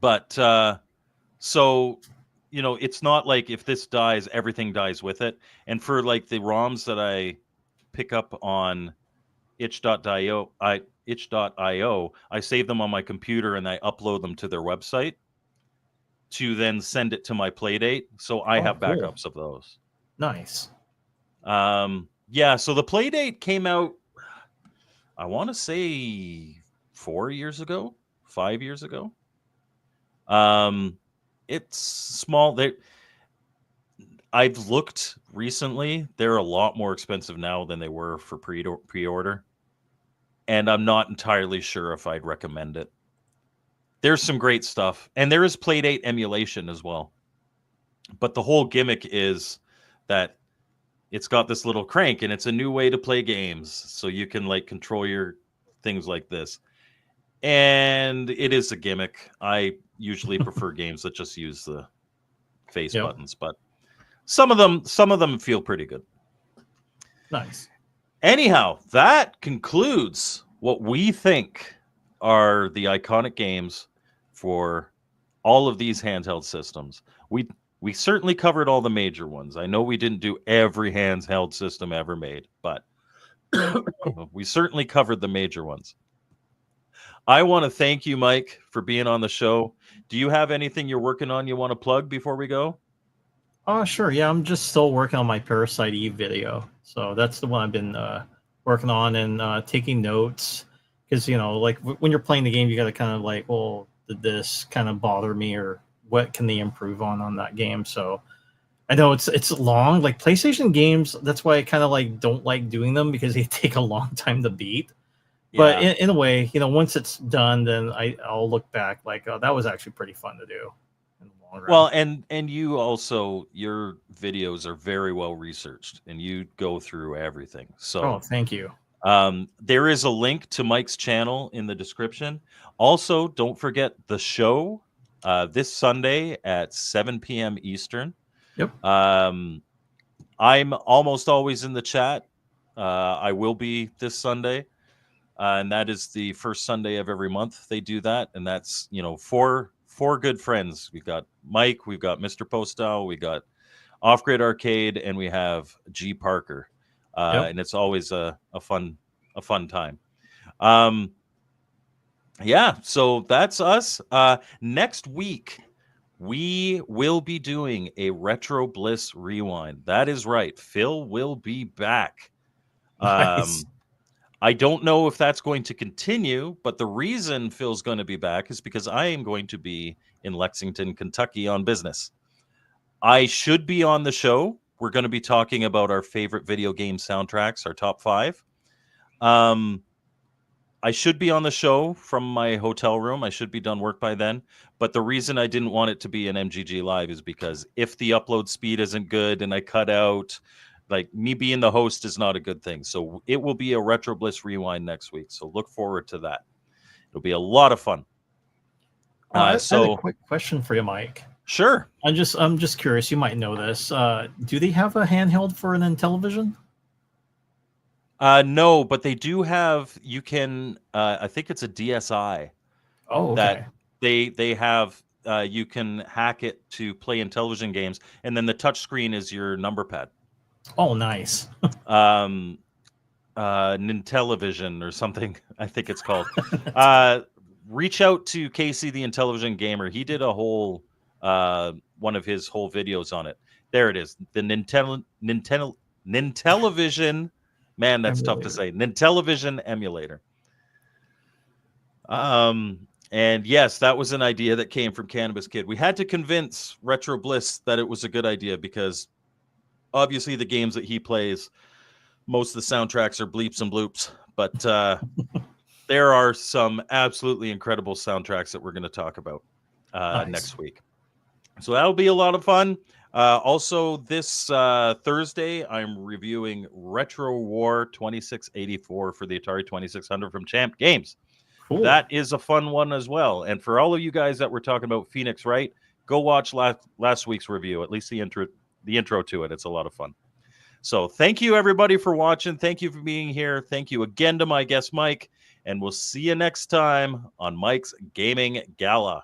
But so it's not like if this dies, everything dies with it. And for like the ROMs that I pick up on itch.io, I save them on my computer and I upload them to their website to then send it to my Playdate. So I have backups of those. Nice. Yeah, so the Playdate came out, I want to say 4 years ago, 5 years ago. It's small. I've looked recently. They're a lot more expensive now than they were for pre-order. And I'm not entirely sure if I'd recommend it. There's some great stuff. And there is Playdate emulation as well. But the whole gimmick is that it's got this little crank and it's a new way to play games. So you can like control your things like this. And it is a gimmick. I usually prefer games that just use the face buttons, but some of them feel pretty good. Nice. Anyhow, that concludes what we think are the iconic games for all of these handheld systems. We certainly covered all the major ones. I know we didn't do every handheld system ever made, but we certainly covered the major ones. I want to thank you, Mike, for being on the show. Do you have anything you're working on you want to plug before we go? Oh, sure. Yeah, I'm just still working on my Parasite Eve video. So that's the one I've been working on and taking notes. Because, like when you're playing the game, you got to kind of like, well, did this kind of bother me or what can they improve on that game? So I know it's long. Like PlayStation games, that's why I kind of like don't like doing them because they take a long time to beat. But in a way, once it's done, then I'll look back like, oh, that was actually pretty fun to do in the long run. Well, and you also, your videos are very well researched and you go through everything. So thank you. There is a link to Mike's channel in the description. Also, don't forget the show this Sunday at 7 p.m. Eastern. Yep. I'm almost always in the chat. I will be this Sunday. And that is the first Sunday of every month they do that. And that's, four good friends. We've got Mike, we've got Mr. Postal, we got Off Grid Arcade, and we have G Parker. And it's always a fun time. Yeah, so that's us. Next week, we will be doing a Retro Bliss rewind. That is right. Phil will be back. Nice. I don't know if that's going to continue, but the reason Phil's going to be back is because I am going to be in Lexington, Kentucky on business. I should be on the show. we're going to be talking about our favorite video game soundtracks, our top 5. I should be on the show from my hotel room. I should be done work by then. But the reason I didn't want it to be an MGG Live is because if the upload speed isn't good and I cut out, like, me being the host is not a good thing. So it will be a Retro Bliss Rewind next week. So look forward to that. It'll be a lot of fun. I had a quick question for you, Mike. Sure. I'm just curious. You might know this. Do they have a handheld for an Intellivision? No, but they do have. You can. I think it's a DSi. Oh, okay. That they have. You can hack it to play Intellivision games, and then the touch screen is your number pad. Oh, nice. Nintellivision or something, I think it's called. Reach out to Casey, the Intellivision gamer. He did a whole one of his whole videos on it. There it is. The Nintellivision. Man, that's tough to say. Nintellivision emulator. And yes, that was an idea that came from Cannabis Kid. We had to convince Retro Bliss that it was a good idea because obviously the games that he plays, most of the soundtracks are bleeps and bloops. But there are some absolutely incredible soundtracks that we're going to talk about next week. So that'll be a lot of fun. Also, this Thursday, I'm reviewing Retro War 2684 for the Atari 2600 from Champ Games. Cool. That is a fun one as well. And for all of you guys that were talking about Phoenix Wright, go watch last week's review, at least the intro to it. It's a lot of fun. So thank you, everybody, for watching. Thank you for being here. Thank you again to my guest, Mike. And we'll see you next time on Mike's Gaming Gala.